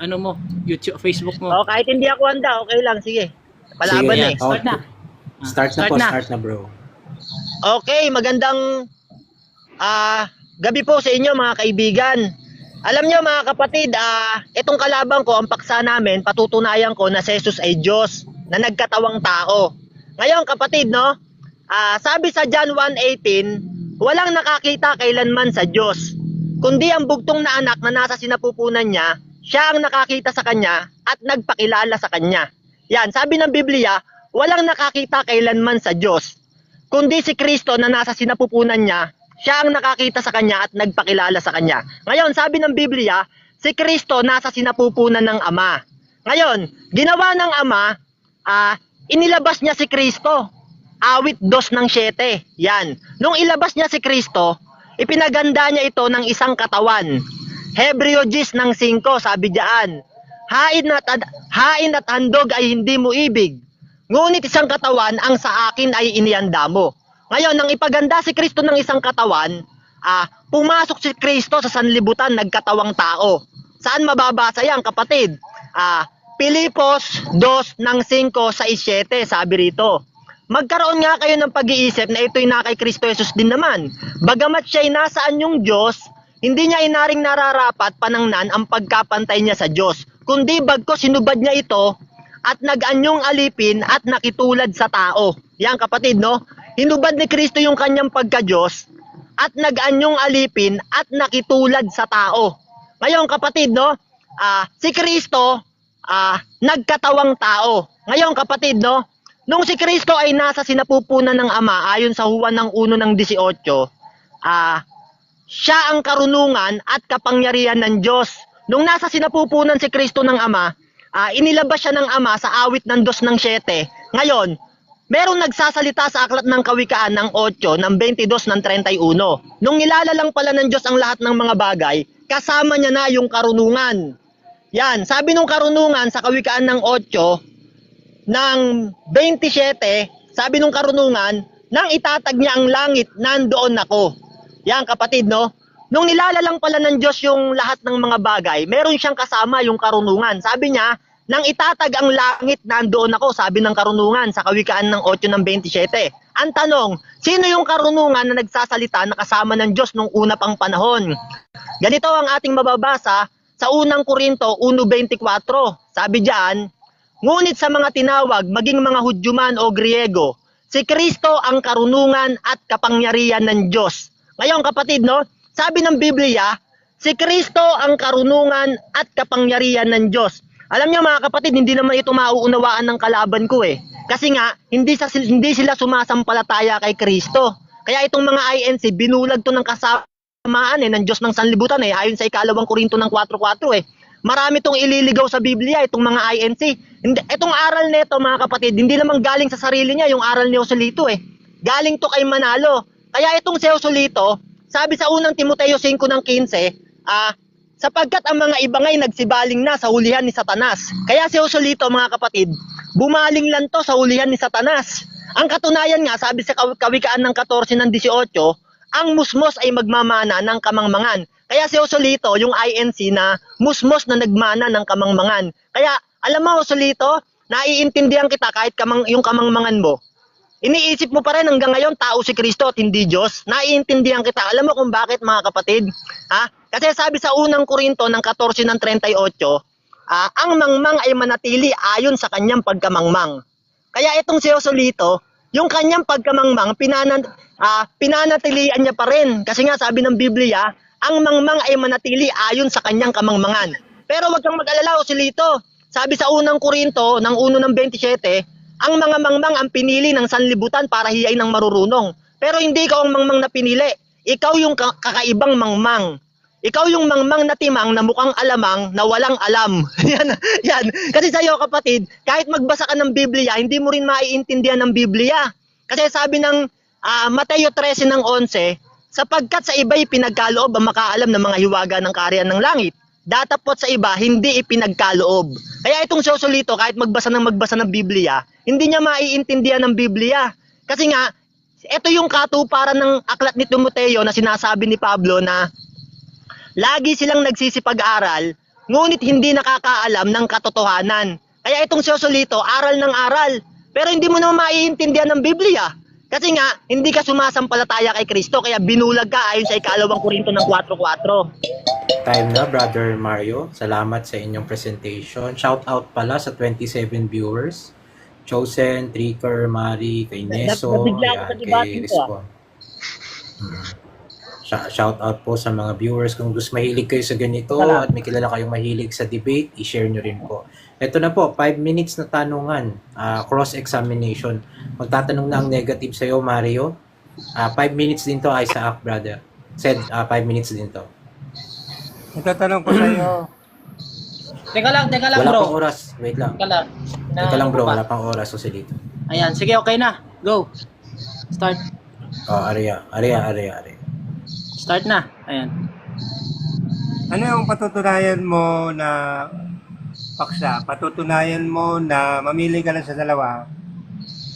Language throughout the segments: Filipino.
ano mo, YouTube, Facebook mo. O, kahit hindi ako handa, okay lang. Sige. Palaban Sige, eh. start na. Start na bro. Okay, magandang gabi po sa inyo mga kaibigan. Alam nyo mga kapatid, itong kalaban ko, ang paksa namin, patutunayan ko na si Jesus ay Diyos na nagkatawang tao. Ngayon kapatid, no, sabi sa John 1:18, walang nakakita kailanman sa Diyos, kundi ang bugtong na anak na nasa sinapupunan niya, siya ang nakakita sa kanya at nagpakilala sa kanya. Yan, sabi ng Biblia, walang nakakita kailanman sa Diyos, kundi si Kristo na nasa sinapupunan niya, siya ang nakakita sa kanya at nagpakilala sa kanya. Ngayon, sabi ng Biblia, si Kristo nasa sinapupunan ng Ama. Ngayon, ginawa ng Ama, inilabas niya si Kristo. Awit 2:7. Yan. Nung ilabas niya si Kristo, ipinaganda niya ito ng isang katawan. Hebreo 10:5, sabi diyan, hain at handog ay hindi mo ibig, ngunit isang katawan ang sa akin ay inianda mo. Ngayon, nang ipaganda si Kristo ng isang katawan, pumasok si Kristo sa sanlibutan, nagkatawang tao. Saan mababasa yan, kapatid? Pilipos 2:5-7, sabi rito. Magkaroon nga kayo ng pag-iisip na ito'y na kay Kristo Jesus din naman. Bagamat siya'y nasaan yung Diyos, hindi niya inaring nararapat panangnan ang pagkapantay niya sa Diyos, kundi bagko sinubad niya ito at nag-anyong alipin at nakitulad sa tao. Yan kapatid, no? Hinubad ni Kristo yung kanyang pagka-Diyos at nag-anyong alipin at nakitulad sa tao. Ngayon kapatid, no? Si Kristo nagkatawang tao. Ngayon kapatid, no? Nung si Kristo ay nasa sinapupunan ng Ama, ayon sa Juan 1:18, siya ang karunungan at kapangyarihan ng Diyos. Nung nasa sinapupunan si Kristo ng Ama, inilabas siya ng Ama sa awit ng 2:7. Ngayon, merong nagsasalita sa aklat ng Kawikaan ng 8, ng 22, ng 31. Nung nilalalang pala ng Diyos ang lahat ng mga bagay, kasama niya na yung karunungan. Yan, sabi nung karunungan sa Kawikaan ng 8, ng 27, sabi nung karunungan, nang itatag niya ang langit, nandoon ako. Yan kapatid, no? Nung nilalalang pala ng Diyos yung lahat ng mga bagay, meron siyang kasama yung karunungan. Sabi niya, nang itatag ang langit, nandoon ako, sabi ng karunungan sa Kawikaan ng 8 ng 27. Ang tanong, sino yung karunungan na nagsasalita na kasama ng Diyos nung una pang panahon? Ganito ang ating mababasa sa unang Korinto 1:24. Sabi diyan, ngunit sa mga tinawag, maging mga Hudyo man o Griego, si Kristo ang karunungan at kapangyarihan ng Diyos. Ngayon kapatid, no? Sabi ng Biblia, si Kristo ang karunungan at kapangyarihan ng Diyos. Alam niyo mga kapatid, hindi naman ito mauunawaan ng kalaban ko eh. Kasi nga, hindi sila sumasampalataya kay Kristo. Kaya itong mga INC, binulag to ng kasamaan ng Diyos ng sanlibutan eh. Ayon sa 2 Korinto ng 4:4 eh. Marami itong ililigaw sa Biblia, itong mga INC. Itong aral nito mga kapatid, hindi naman galing sa sarili niya, yung aral ni Joselito eh. Galing to kay Manalo. Kaya itong si Joselito, sabi sa unang Timoteo 5:15, sapagkat ang mga ibangay nagsibaling na sa hulihan ni Satanas. Kaya si Joselito mga kapatid, bumaling lang to sa hulihan ni Satanas. Ang katunayan nga, sabi sa Kawikaan ng 14:18, ang musmos ay magmamana ng kamangmangan. Kaya si Joselito, yung INC na musmos na nagmana ng kamangmangan. Kaya alam mo Joselito, naiintindihan kita kahit yung kamangmangan mo. Iniisip mo pa rin hanggang ngayon tao si Kristo at hindi Diyos. Naiintindihan kita. Alam mo kung bakit mga kapatid? Kasi sabi sa unang Korinto ng 14 ng 38, ang mangmang ay manatili ayon sa kanyang pagkamangmang. Kaya itong si Joselito, yung kanyang pagkamangmang, pinanatilian niya pa rin. Kasi nga sabi ng Biblia, ang mangmang ay manatili ayon sa kanyang kamangmangan. Pero wag kang mag-alala Joselito. Sabi sa unang Korinto ng 1 ng 27, ang mga mangmang ang pinili ng sanlibutan para hiyain ng marurunong. Pero hindi ikaw ang mangmang na pinili. Ikaw yung kakaibang mangmang. Ikaw yung mangmang na timang na mukhang alamang na walang alam. yan. Kasi sa'yo kapatid, kahit magbasa ka ng Biblia, hindi mo rin maiintindihan ng Biblia. Kasi sabi ng Mateo 13:11, sapagkat sa iba'y pinagkaloob ang makaalam ng mga hiwaga ng kaharian ng langit. Datapot sa iba, hindi ipinagkaloob. Kaya itong Joselito, kahit magbasa ng Biblia, hindi niya maiintindihan ng Biblia. Kasi nga, ito yung katuparan ng aklat ni Timoteo na sinasabi ni Pablo na lagi silang nagsisipag-aral ngunit hindi nakakaalam ng katotohanan. Kaya itong si Joselito, aral ng aral, pero hindi mo naman maiintindihan ng Biblia. Kasi nga, hindi ka sumasampalataya kay Kristo, kaya binulag ka ayon sa 2 Korinto ng 4:4. Time na, Brother Mario. Salamat sa inyong presentation. Shout out pala sa 27 viewers. Chosen, Tricker, Mari, kay Neso, Nabigla ako yan, sa debate kay ko, Rizpon. Shout out po sa mga viewers. Kung gusto mahilig kayo sa ganito at may kilala kayong mahilig sa debate, i-share nyo rin po. Ito na po, 5 minutes na tanungan. Cross-examination. Magtatanong na ang negative sa'yo, Mario. 5 minutes din to, Isaac, brother. Said 5 minutes din to. Itatanong ko sa iyo. Teka lang Wala bro. pang oras. Wait lang. Teka lang. Teka lang bro, Pa. wala pang oras. So, dito. Ayan, sige, okay na. Go. Start. Aria. Start na. Ayan. Ano yung patutunayan mo na paksa? Patutunayan mo na mamili ka lang sa dalawa.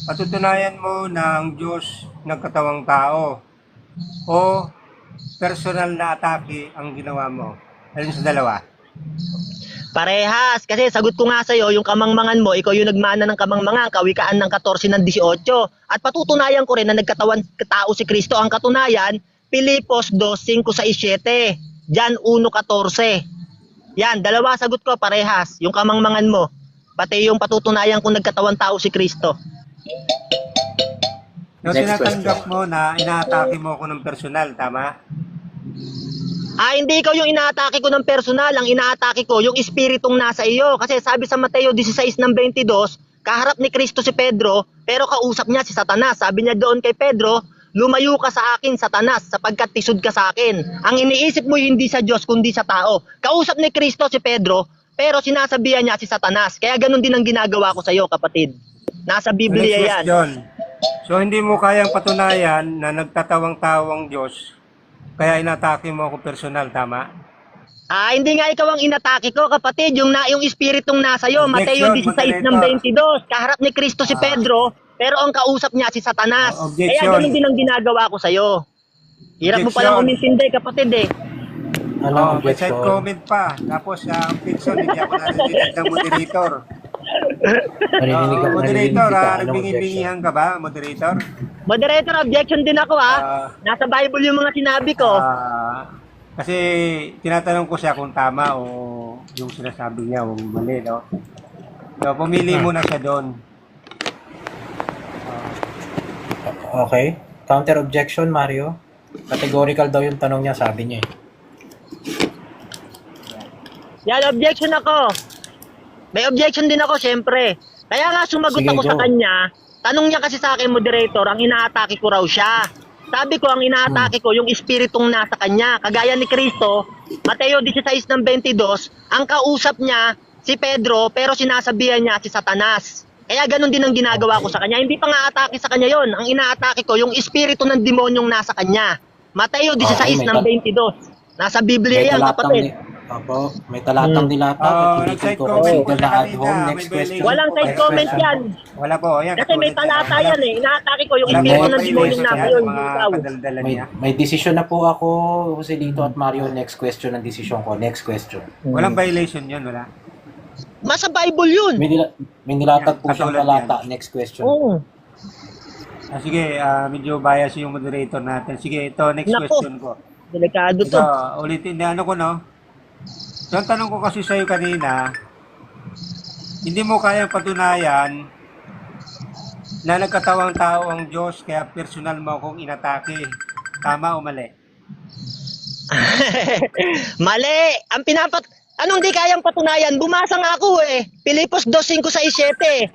Patutunayan mo na ang Diyos nagkatawang tao. O personal na atake ang ginawa mo. Alin sa dalawa? Parehas, kasi sagot ko nga sa'yo, yung kamangmangan mo, ikaw yung nagmana ng kamangmangan, kawikaan ng 14 ng 18. At patutunayan ko rin na nagkatawan tao si Kristo. Ang katunayan, Pilipos 2:5-7, Jan 1:14. Yan, dalawa sagot ko, parehas. Yung kamangmangan mo, pati yung patutunayan kung nagkatawan tao si Kristo. Yung Next tinatanggap question. mo na inaatake mo ako ng personal, tama? Hindi ikaw yung inaatake ko ng personal, ang inaatake ko yung espiritong nasa iyo. Kasi sabi sa Mateo 16:22, kaharap ni Kristo si Pedro, pero kausap niya si Satanas. Sabi niya doon kay Pedro, lumayo ka sa akin, Satanas, sapagkat tisod ka sa akin. Ang iniisip mo hindi sa Diyos, kundi sa tao. Kausap ni Kristo si Pedro, pero sinasabihan niya si Satanas. Kaya ganun din ang ginagawa ko sa iyo, kapatid. Nasa Biblia Next yan. question. So hindi mo kayang patunayan na nagtatawang-tawang Diyos, kaya inatake mo ako personal, tama? Hindi nga ikaw ang inatake ko, kapatid. Yung espiritong nasa iyo, Mateo Objection, 16:22. Kaharap ni Kristo si Pedro, pero ang kausap niya si Satanas. Objection. Kaya ganun din ang ginagawa ko sa iyo. Hirap mo palang umintindi, kapatid eh. Anong May side objection? comment pa. Tapos objection, hindi ako narinig ng moderator. Moderator, nagbingi-bingihan ka ba, moderator? Moderator, objection din ako Nasa Bible yung mga sinabi ko. Kasi tinatanong ko siya kung tama o yung sinasabi niya o mali, no? So, pumili muna siya doon. Okay. Counter objection, Mario. Categorical daw yung tanong niya, sabi niya eh. Yan, objection ako. May objection din ako, syempre. Kaya nga sumagot Sige, ako go. sa kanya. Tanong niya kasi sa akin, moderator, ang inaatake ko raw siya. Sabi ko, ang inaatake ko, yung espiritong nasa kanya. Kagaya ni Kristo, Mateo 16:22, ang kausap niya si Pedro, pero sinasabihan niya si Satanas. Kaya ganun din ang ginagawa ko sa kanya. Hindi pa nga atake sa kanya yon. Ang inaatake ko, yung espiritu ng demonyong nasa kanya. Mateo 16:22. Nasa Biblia yan, kapatid. Opo, may talatang nilata. Nag-side Ko comment po consider siya na at kanina. home. May Next question. violation. Walang side Next comment question. yan. Wala po, yan. Kasi may talata yan eh. Inaatake ko yung Wala espiritu po ng demonyong violation nasa yan, yun. mga Ikaw. kadaldalan May, niya. may desisyon na po ako, Jose Lito at Mario. Next question ang desisyon ko. Next question. Walang violation yun, wala. Masa Bible yun. May nilatag po siyang Katulad talata. Next question. Oo. Sige, medyo bias yung moderator natin. Sige, ito, next Nako. question ko. Delikado Ito, to. ulitin na ano ko, no? So, ang tanong ko kasi sa'yo kanina, hindi mo kayang patunayan na nagkatawang tao ang Diyos, kaya personal mo akong inatake. Tama o mali? Mali! Anong di kayang patunayan? Bumasa nga ako eh. Pilipos 2:5-7.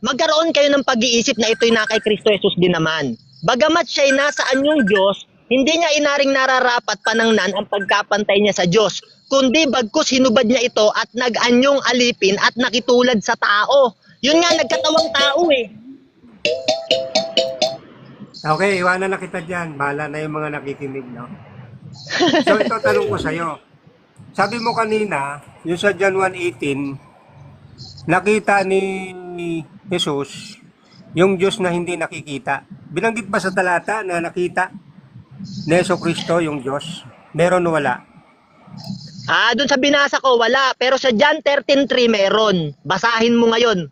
Magkaroon kayo ng pag-iisip na ito'y na kay Kristo Jesus din naman. Bagamat siya'y nasaan yung Diyos, hindi niya inaring nararapat panangnan ang pagkapantay niya sa Diyos, kundi bagkus hinubad niya ito at nag-anyong alipin at nakitulad sa tao. Yun nga, nagkatawang tao eh. Okay, iwanan na kita dyan. Bahala na yung mga nakikinig, no? So, ito tanong ko sa'yo. Sabi mo kanina, yung sa John 1:18, nakita ni Jesus yung Diyos na hindi nakikita. Binanggit ba sa talata na nakita ni Jesu Kristo yung Diyos? Meron o wala? Doon sa binasa ko, wala. Pero sa John 13:3 meron. Basahin mo ngayon.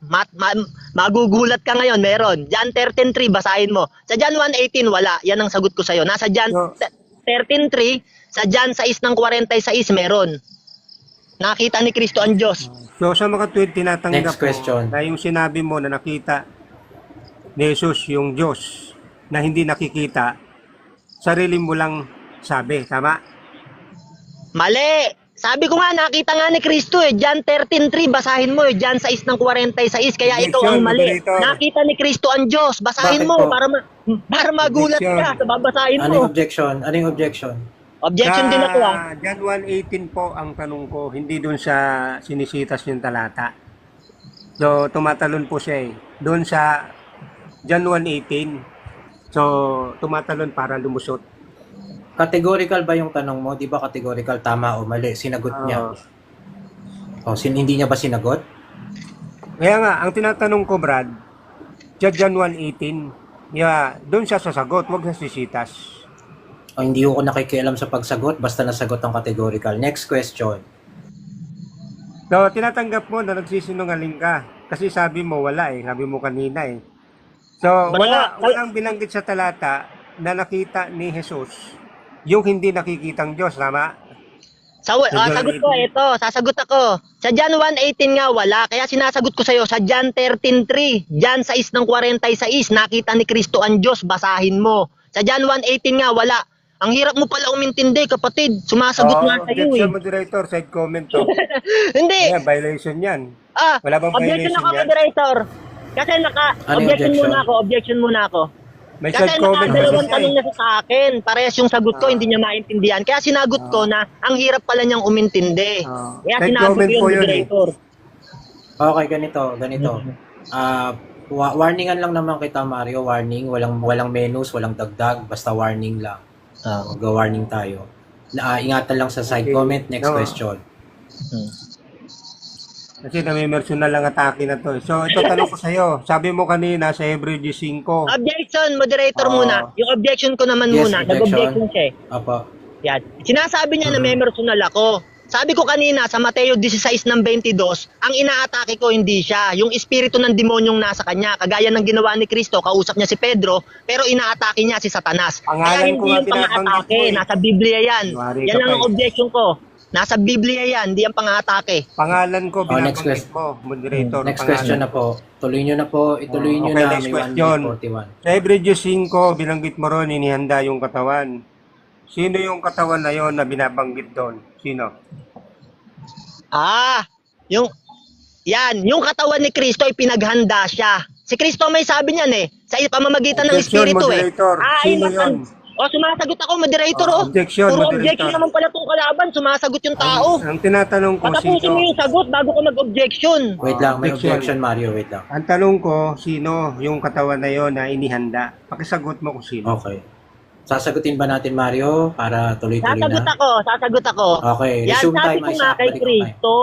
Magugulat ka ngayon, meron. John 13:3, basahin mo. Sa John 1:18, wala. Yan ang sagot ko sa'yo. Nasa John So, 13:3, sa John 6:46, meron. Nakita ni Kristo ang Diyos. so sa mga tweet tinatanggap Next question. mo na yung sinabi mo na nakita ni Jesus yung Diyos na hindi nakikita, sarili mo lang sabi, tama? Mali! Sabi ko nga, nakita nga ni Kristo eh. John 13:3, basahin mo eh. John 6:46. Kaya ikaw ang mali. Moderator. Nakita ni Kristo ang Diyos. Basahin Bakit mo po? para magulat Objection. ka. So, babasahin Anong mo. objection? Anong objection? Objection din ako ah. John 1:18 po ang tanong ko, hindi doon sa sinisitas yung talata. So, tumatalon po siya eh. Doon sa John 1:18. So, tumatalon para lumusot. Categorical ba yung tanong mo? Di ba categorical tama o mali? Sinagot niya. Hindi niya ba sinagot? Kaya nga, ang tinatanong ko, Brad, sa John 1:18, doon siya sasagot, wag sa sisitas. Hindi ko nakikialam sa pagsagot, basta nasagot ang categorical. Next question. So, tinatanggap mo na nagsisinungaling ka. Kasi sabi mo, wala eh. Sabi mo kanina eh. So, walang binanggit sa talata na nakita ni Jesus yung hindi nakikitang Diyos, tama? Sagot ko, ito. Sasagot ako. Sa John 1:18 nga, wala. Kaya sinasagot ko sa'yo, sa John 13:3, John 6:46, nakita ni Kristo ang Diyos, basahin mo. Sa John 1:18 nga, wala. Ang hirap mo pala umintindi, kapatid. Sumasagot nga sa'yo eh. Objection, moderator, side comment to. Hindi. Ayan, violation yan. Wala bang Objection violation ako, yan? moderator. Kasi Ano yung objection muna ako. May Kasi side comment nakadalawang kasi tanong na siya sa akin. Parehas yung sagot ko, hindi niya maintindihan. Kaya sinagot ko na ang hirap pala niyang umintindi. Kaya Side sinagot ko comment yung po yun eh. moderator. Okay, ganito. Warningan lang naman kita, Mario. Warning, walang menus, walang dagdag, basta warning lang. Mag-warning tayo. Ingatan lang sa side Okay. comment. Next No. question. Kasi nami-personal lang atake na to. So, ito tanong ko sa'yo. Sabi mo kanina sa Hebrew 5. Objection, moderator muna. Yung objection ko naman Yes, muna. objection. Nag-objection siya eh. Apa. Yan. Sinasabi niya na may personal ako. Sabi ko kanina sa Mateo 16:22, ang inaatake ko hindi siya, yung espiritu ng demonyong nasa kanya. Kagaya ng ginawa ni Kristo, kausap niya si Pedro, pero inaatake niya si Satanas. Kaya Pangalan ko hindi nga yung binabanggit pang-atake, mo eh. nasa Biblia yan. Wari Yan ka lang pa ang eh. objection ko. Nasa Biblia yan, hindi ang pang-atake. Pangalan ko, Oh, next binabanggit mo, moderator. Next pangalan. question na po. Tuloy nyo na po. Ituloy nyo Okay, na. next May 1 question. minute 41. Sa Hebrew 5, binanggit mo ron, inihanda yung katawan. Sino yung katawan na yon na binabanggit doon? Sino? Yung katawan ni Kristo ay pinaghanda siya. Si Kristo may sabi niyan eh, sa pamamagitan ng Objection, espiritu eh. moderator. Sino yun? Sumasagot ako, moderator Objection, Puro moderator. objection naman pala tong kalaban, sumasagot yung tao. Ang tinatanong ko, Patapusin mo sino? yung sagot bago ka mag-objection. Wait lang. May Objection. objection, Mario. Wait lang. Ang tanong ko, sino yung katawan na yon na inihanda? Pakisagot mo kung sino. Okay. Sasagutin ba natin, Mario, para tuloy-tuloy na? Sasagot ako. Okay. Yan, Resume sabi time, ko Isaac. nga kay Balik ang time. Kristo.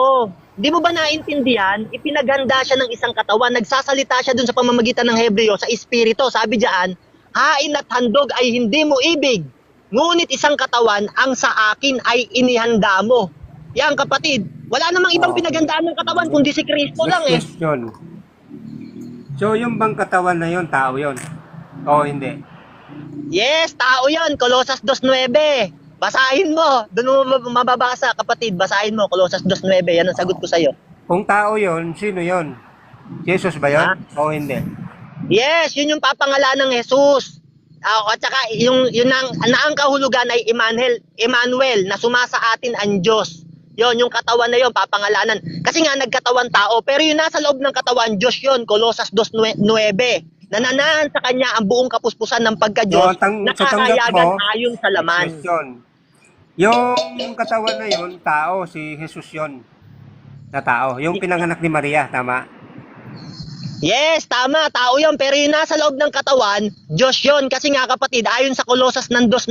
Di mo ba naintindihan? Ipinaghanda siya ng isang katawan. Nagsasalita siya dun sa pamamagitan ng Hebreo, sa Espiritu. Sabi diyan, hain at handog ay hindi mo ibig. Ngunit isang katawan ang sa akin ay inihanda mo. Yan kapatid, wala namang ibang pinaghandaan ng katawan kundi si Kristo lang eh. Next question. So, yung bang katawan na yon tao yon? O hindi? Yes, tao yan. Colossus 2:9. Basahin mo. Doon mo mababasa, kapatid. Basahin mo. Colossus 2:9. Yan ang sagot ko sa'yo. Kung tao yon, sino yon? Jesus ba yon? O hindi? Yes, yun yung papangalan ng Jesus. At saka, yung ang kahulugan ay Emmanuel, na sumasa atin ang Diyos. Yon, yung katawan na yon, papangalanan. Kasi nga, nagkatawan tao. Pero yung nasa loob ng katawan, Diyos yon. Colossus 2:9. Nananahan sa kanya ang buong kapuspusan ng pagka-Diyos, So, sa tanggap nakahayagan mo, ayon sa laman. Question. Yung katawan na yon, tao, si Jesus yon. Na tao. Yung pinanganak ni Maria, tama? Yes, tama, tao yon. Pero yung nasa loob ng katawan, Diyos yon. Kasi nga kapatid, ayon sa Colossus 2:9,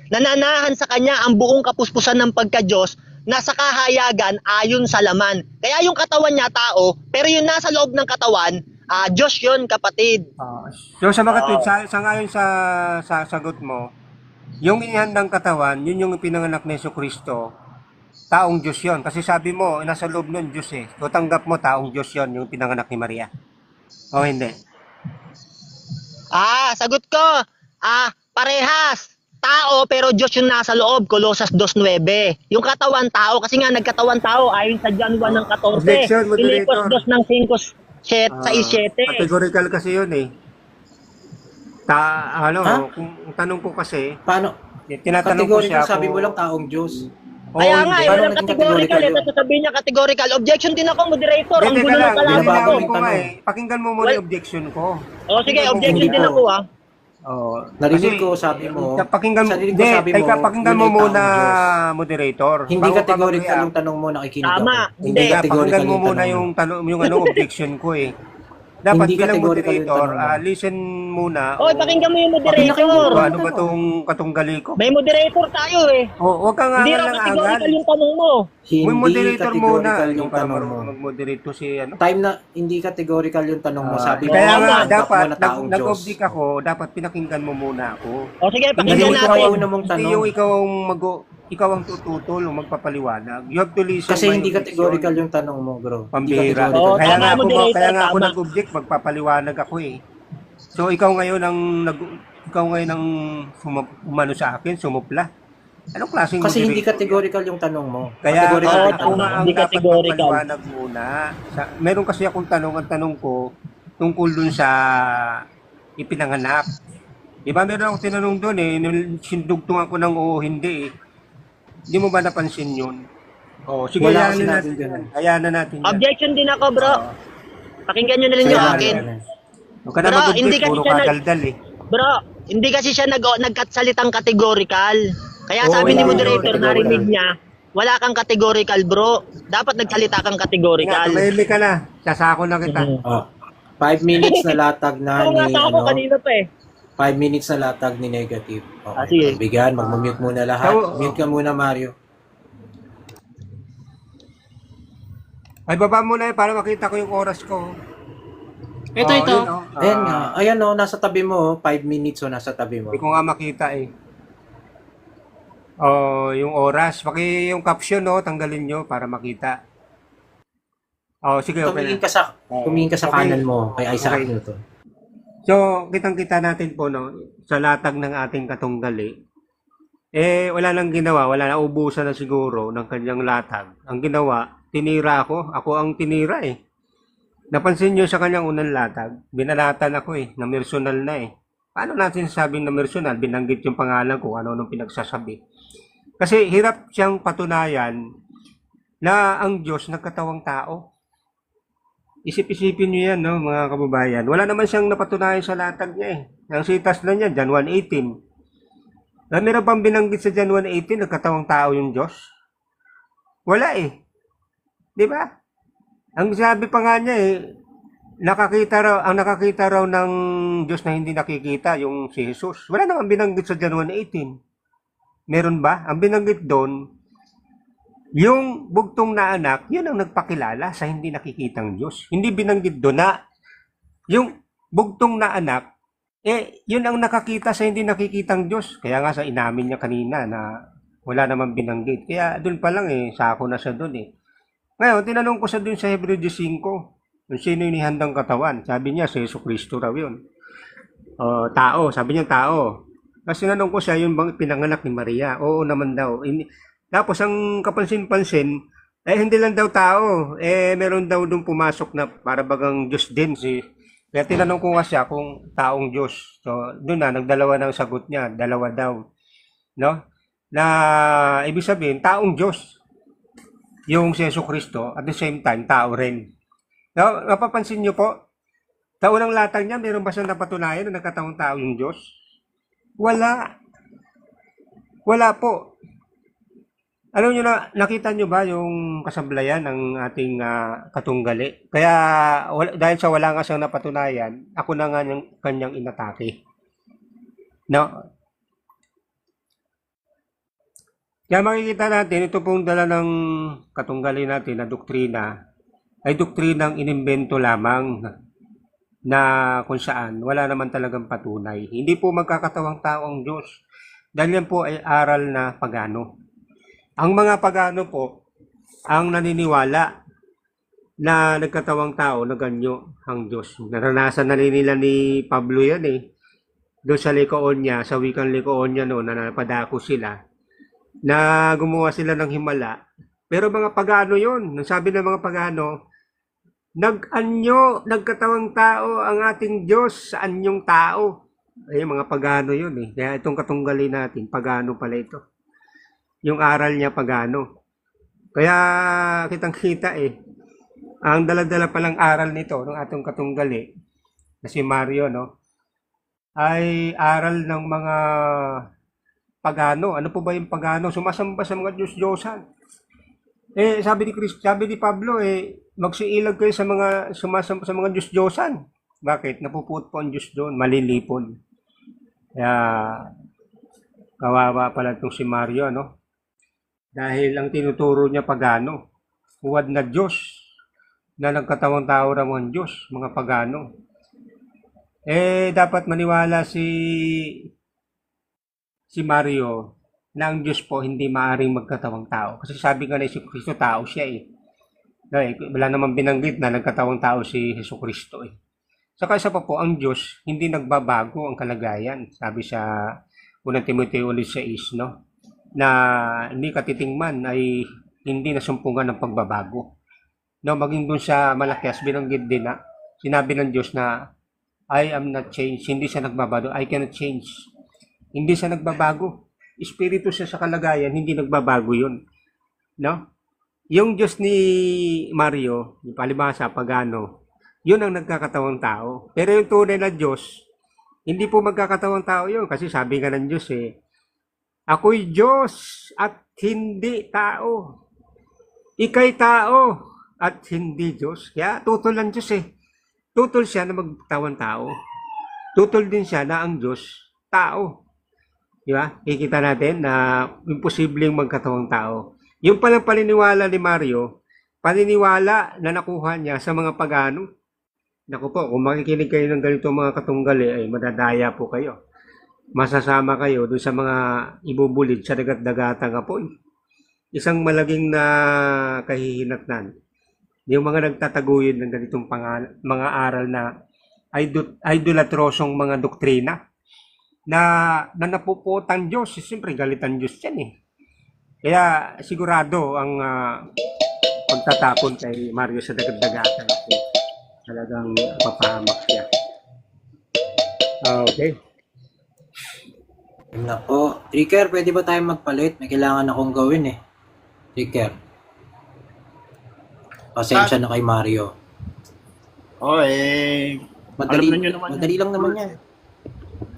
nananahan sa kanya ang buong kapuspusan ng pagka-Diyos, nasa kahayagan ayon sa laman. Kaya yung katawan niya tao, pero yung nasa loob ng katawan, Diyos yun, kapatid. So sa mga tweet, sa ngayon sa sagot mo, yung inihandang katawan, yun yung pinanganak ni Jesucristo taong Diyos yon. Kasi sabi mo, nasa loob nun Diyos eh. So tanggap mo taong Diyos yon, yung pinanganak ni Maria. O hindi? Sagot ko. Parehas. Tao pero Diyos yung nasa loob. Colosas 2:9. Yung katawan tao kasi nga nagkatawan tao ayon sa John 1 ng 14. Objection, Filipos moderator. 2 ng 5, 6, 7. Categorical kasi yun eh. Ha? Kung tanong ko kasi, Paano? tinatanong ko siya Categorical, sabi mo kung... lang taong Diyos. Kaya nga, hindi. Paano walang naging categorical. categorical Ito yun? sasabihin niya categorical. Objection din ako, moderator. Ang Teka gulo ng lang, kalaban binabago ko. linawin ko nga tanong. eh. Pakinggan mo muna yung objection ko. Sige, Pakinggan mo objection muna. din ako Narinig ko, sabi mo. Pakinggan mo, Narinig ko, sabi mo, pakinggan yun mo ay muna, taong Diyos. moderator. Hindi Bago ka categorical mag-react. yung tanong mo, nakikinig Tama. ako. Hindi, Pakinggan mo muna tanong yung mo. tanong, yung objection ko eh. Dapat Hindi bilang categorical yung moderator, tanong mo. listen muna. Pakinggan mo yung Pakinggan mo. moderator. Ano ba tong katunggali ko? May moderator tayo eh. Huwag kang Hindi angal raw ng categorical angal. yung tanong mo. May Hindi moderator muna. categorical yung Yung tanong mo. mag-moderate to si ano. Time na hindi categorical yung tanong mo, sabi mo. Kaya Oo, nga, tanggap dapat, mo na taong Diyos. nag-object ako, dapat pinakinggan mo muna ako. Sige, Hindi pakinggan mo natin. kayo una mong Hindi tanong. yung ikaw ang tututol o magpapaliwanag. You have to listen Kasi my hindi objection. categorical yung tanong mo, bro. Hindi Pambihira. categorical. Oo, Kaya tama, nga ako, moderator, kaya nga ako tama. nag-object, magpapaliwanag ako eh. So ikaw ngayon ang umano sa akin, sumupla. Anong klaseng Kasi hindi moderator? categorical yung tanong mo. Kaya Categorical Oo, yung ako tanong nga mo. ang Hindi dapat categorical. magpaliwanag muna. Meron kasi akong tanong, ang tanong ko tungkol dun sa ipinanganak. Diba meron akong tinanong doon eh, sindugtungan ko ng oo hindi eh. Hindi mo ba napansin yun? Sige, Wala hayaan kasi na natin natin yan. ganun. Hayaan na natin yan. Objection din ako, bro. Pakinggan nyo na rin Kaya yung nga, akin. yan eh. Huwag ka na Bro, mag-object, hindi kasi puro siya kadaldal eh. Bro, hindi kasi siya nagkatsalitang categorical. Kaya Oo, sabi ni wala, moderator, wala. narinig niya, wala kang categorical, bro. Dapat nagsalita kang categorical. Tumahimik ka na. Sasako na kita. Oh. 5 minutes na latag na Ako nga ni ako kanina pa eh. 5 minutes na latag ni negative. Okay. Sige. Bigan, mag-mute muna lahat. Oo. Mute ka muna, Mario. Ay, baba mo na para makita ko yung oras ko. Ito. Yun, Ayan nga. Ayan o, nasa tabi mo. 5 minutes o nasa tabi mo. Hindi ko nga makita eh. Yung oras. Yung caption, tanggalin nyo para makita. Sige, okay Tumingin na. ka sa Okay. kanan mo kay Isaac Okay. Newton. So, kitang-kita natin po, sa latag ng ating katunggali, wala nang ginawa, wala na, ubusan na siguro ng kanyang latag. Ang ginawa, tinira ako. Ako ang tinira eh. Napansin nyo sa kanyang unang latag, binalatan ako eh, na personal na eh. Paano natin sabing na personal? Binanggit yung pangalan ko, ano-anong pinagsasabi. Kasi hirap siyang patunayan na ang Diyos nagkatawang tao. Isip-isipin nyo yan, no, mga kababayan. Wala naman siyang napatunayan sa latag niya eh. Ang sitas na niya, John 1:18. Meron bang binanggit sa John 1:18, nagkatawang tao yung Diyos? Wala eh. Di ba? Ang sabi pa nga niya ang nakakita raw ng Diyos na hindi nakikita, yung si Jesus. Wala namang binanggit sa John 1:18. Meron ba? Ang binanggit doon, yung bugtong na anak, yun ang nagpakilala sa hindi nakikitang Diyos. Hindi binanggit doon na yung bugtong na anak, yun ang nakakita sa hindi nakikitang Diyos. Kaya nga sa inamin niya kanina na wala namang binanggit. Kaya doon pa lang sako na siya doon eh. Ngayon, tinanong ko sa doon sa Hebreo 5, kung sino yung handang katawan. Sabi niya, si Jesucristo raw yun. Tao, sabi niya tao. Kasi tinanong ko siya, yung bang pinanganak ni Maria? Oo naman daw. Tapos ang kapansin-pansin, hindi lang daw tao. Meron daw doon pumasok na para bagang Diyos din. Kaya tinanong ko nga siya kung taong Diyos. So, doon na, nagdalawa ng sagot niya. Dalawa daw. No? Na, ibig sabihin, taong Diyos. Yung si Jesucristo, at the same time, tao rin. Now, napapansin niyo po, sa unang latag niya, meron ba siyang napatunayan na nagkataong tao yung Diyos? Wala. Wala po. Ano nyo na, nakita nyo ba yung kasablayan ng ating katunggali? Kaya, dahil sa wala nga siyang napatunayan, ako na nga kanyang inatake. No? Kaya makikita natin, ito pong dala ng katunggali natin na doktrina, ay doktrinang inimbento lamang na kung saan wala naman talagang patunay. Hindi po magkakatawang tao ang Diyos. Dahil yan po ay aral na pagano. Ang mga pagano po, ang naniniwala na nagkatawang tao na ganyo ang Diyos. Naranasan na rin nila ni Pablo yan eh. Doon sa Lycaonia, sa wikang Lycaonia noon, na napadako sila, na gumawa sila ng himala. Pero mga pagano yon, nang sabi ng mga pagano, nag-anyo, nagkatawang tao ang ating Diyos sa anyong tao. Ay, mga pagano yun eh. Kaya itong katunggali natin, pagano pala ito. Yung aral niya pagano. Kaya kitang-kita eh. Ang dala-dala palang aral nito ng atong katunggali na si Mario, no, ay aral ng mga pagano. Ano po ba yung pagano? Sumasamba sa mga Diyos-Diyosan. Eh, sabi ni Pablo, magsiilag kayo sa mga sumasamba sa mga Diyos-Diyosan. Bakit? Napupuot po ang Diyos doon, malilipon. Kaya, kawawa pala itong si Mario, no? Dahil ang tinuturo niya pagano, huwad na Diyos, na nagkatawang tao raw ang Diyos, mga pagano. Dapat maniwala si Mario na ang Diyos po hindi maaring magkatawang tao. Kasi sabi nga na si Kristo, tao siya eh. No, wala naman binanggit na nagkatawang tao si Hesus Kristo eh. Saka isa pa po, ang Diyos, hindi nagbabago ang kalagayan. Sabi sa 1 Timoteo 6, no? Na hindi katitingman ay hindi nasumpungan ng pagbabago. No, maging dun sa Malakias, binanggit din na sinabi ng Diyos na I am not changed. Hindi siya nagbabago. I cannot change. Hindi siya nagbabago. Espiritu siya sa kalagayan, hindi nagbabago yun. No? Yung Diyos ni Mario, yung palibhasa, pagano, yun ang nagkakatawang tao. Pero yung tunay na Diyos, hindi po magkakatawang tao yun. Kasi sabi nga ng Diyos ako'y Diyos at hindi tao. Ika'y tao at hindi Diyos. Kaya tutol ang Diyos Tutol siya na magtawang tao. Tutol din siya na ang Diyos, tao. Di ba? Kikita natin na imposibleng magkatawang tao. Yung palang paniniwala ni Mario, paniniwala na nakuha niya sa mga pagano. Naku po, kung makikinig kayo ng ganito mga katunggali, ay madadaya po kayo. Masasama kayo doon sa mga ibubulid sa dagat-dagatan nga po. Isang malaging na kahihinatnan. Yung mga nagtataguyod ng ganitong mga aral na idolatrosong mga doktrina na napuputang Diyos. Siyempre, galitan Diyos yan Kaya sigurado ang pagtatapon kay Mario sa dagat-dagatan po. Talagang papahamak siya. Okay. Yun na po. Tricker, pwede ba tayo magpalit? May kailangan akong gawin Tricker. Pasensya na kay Mario. Alam na nyo naman madali lang naman yan.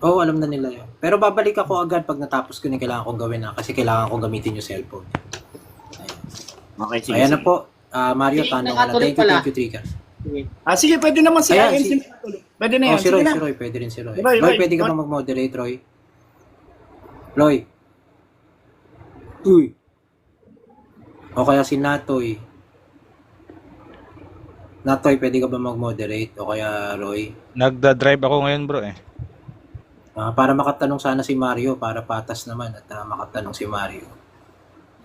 Oo, alam na nila yun. Pero babalik ako agad pag natapos ko yung kailangan kong gawin kasi kailangan kong gamitin yung cellphone. Okay, sige. Ayan na po. Mario, tanong ka na. Thank you, Tricker. Sige, pwede naman si Ayan, Ian. Pwede na yan. Si Roy. Pwede rin si Roy. Roy, Pwede ka ba mag-moderate, Roy? Roy. Uy. O kaya si Natoy. Natoy, pwede ka ba mag-moderate? O kaya Roy? Nagda-drive ako ngayon, bro Para makatanong sana si Mario, para patas naman at makatanong si Mario.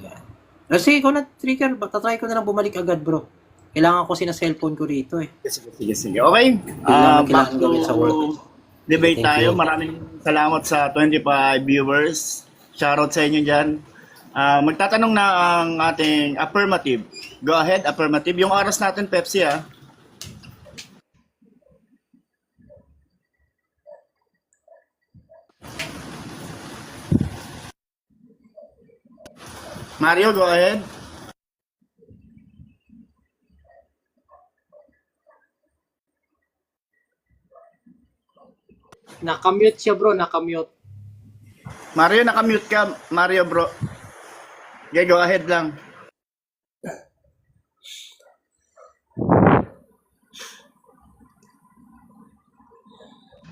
Yan. Kasi ikaw na, Tricker, tatry ko na lang bumalik agad, bro. Kailangan ko cellphone ko rito Sige. Okay. Kailangan gawin sa work. Debate Thank tayo. you. Maraming salamat sa 25 viewers. Shoutout sa inyo dyan. Magtatanong na ang ating affirmative. Go ahead, affirmative. Yung oras natin, Pepsi Mario, go ahead. Nakamute siya bro, nakamute. Mario, nakamute ka. Mario, bro. Okay, go ahead lang.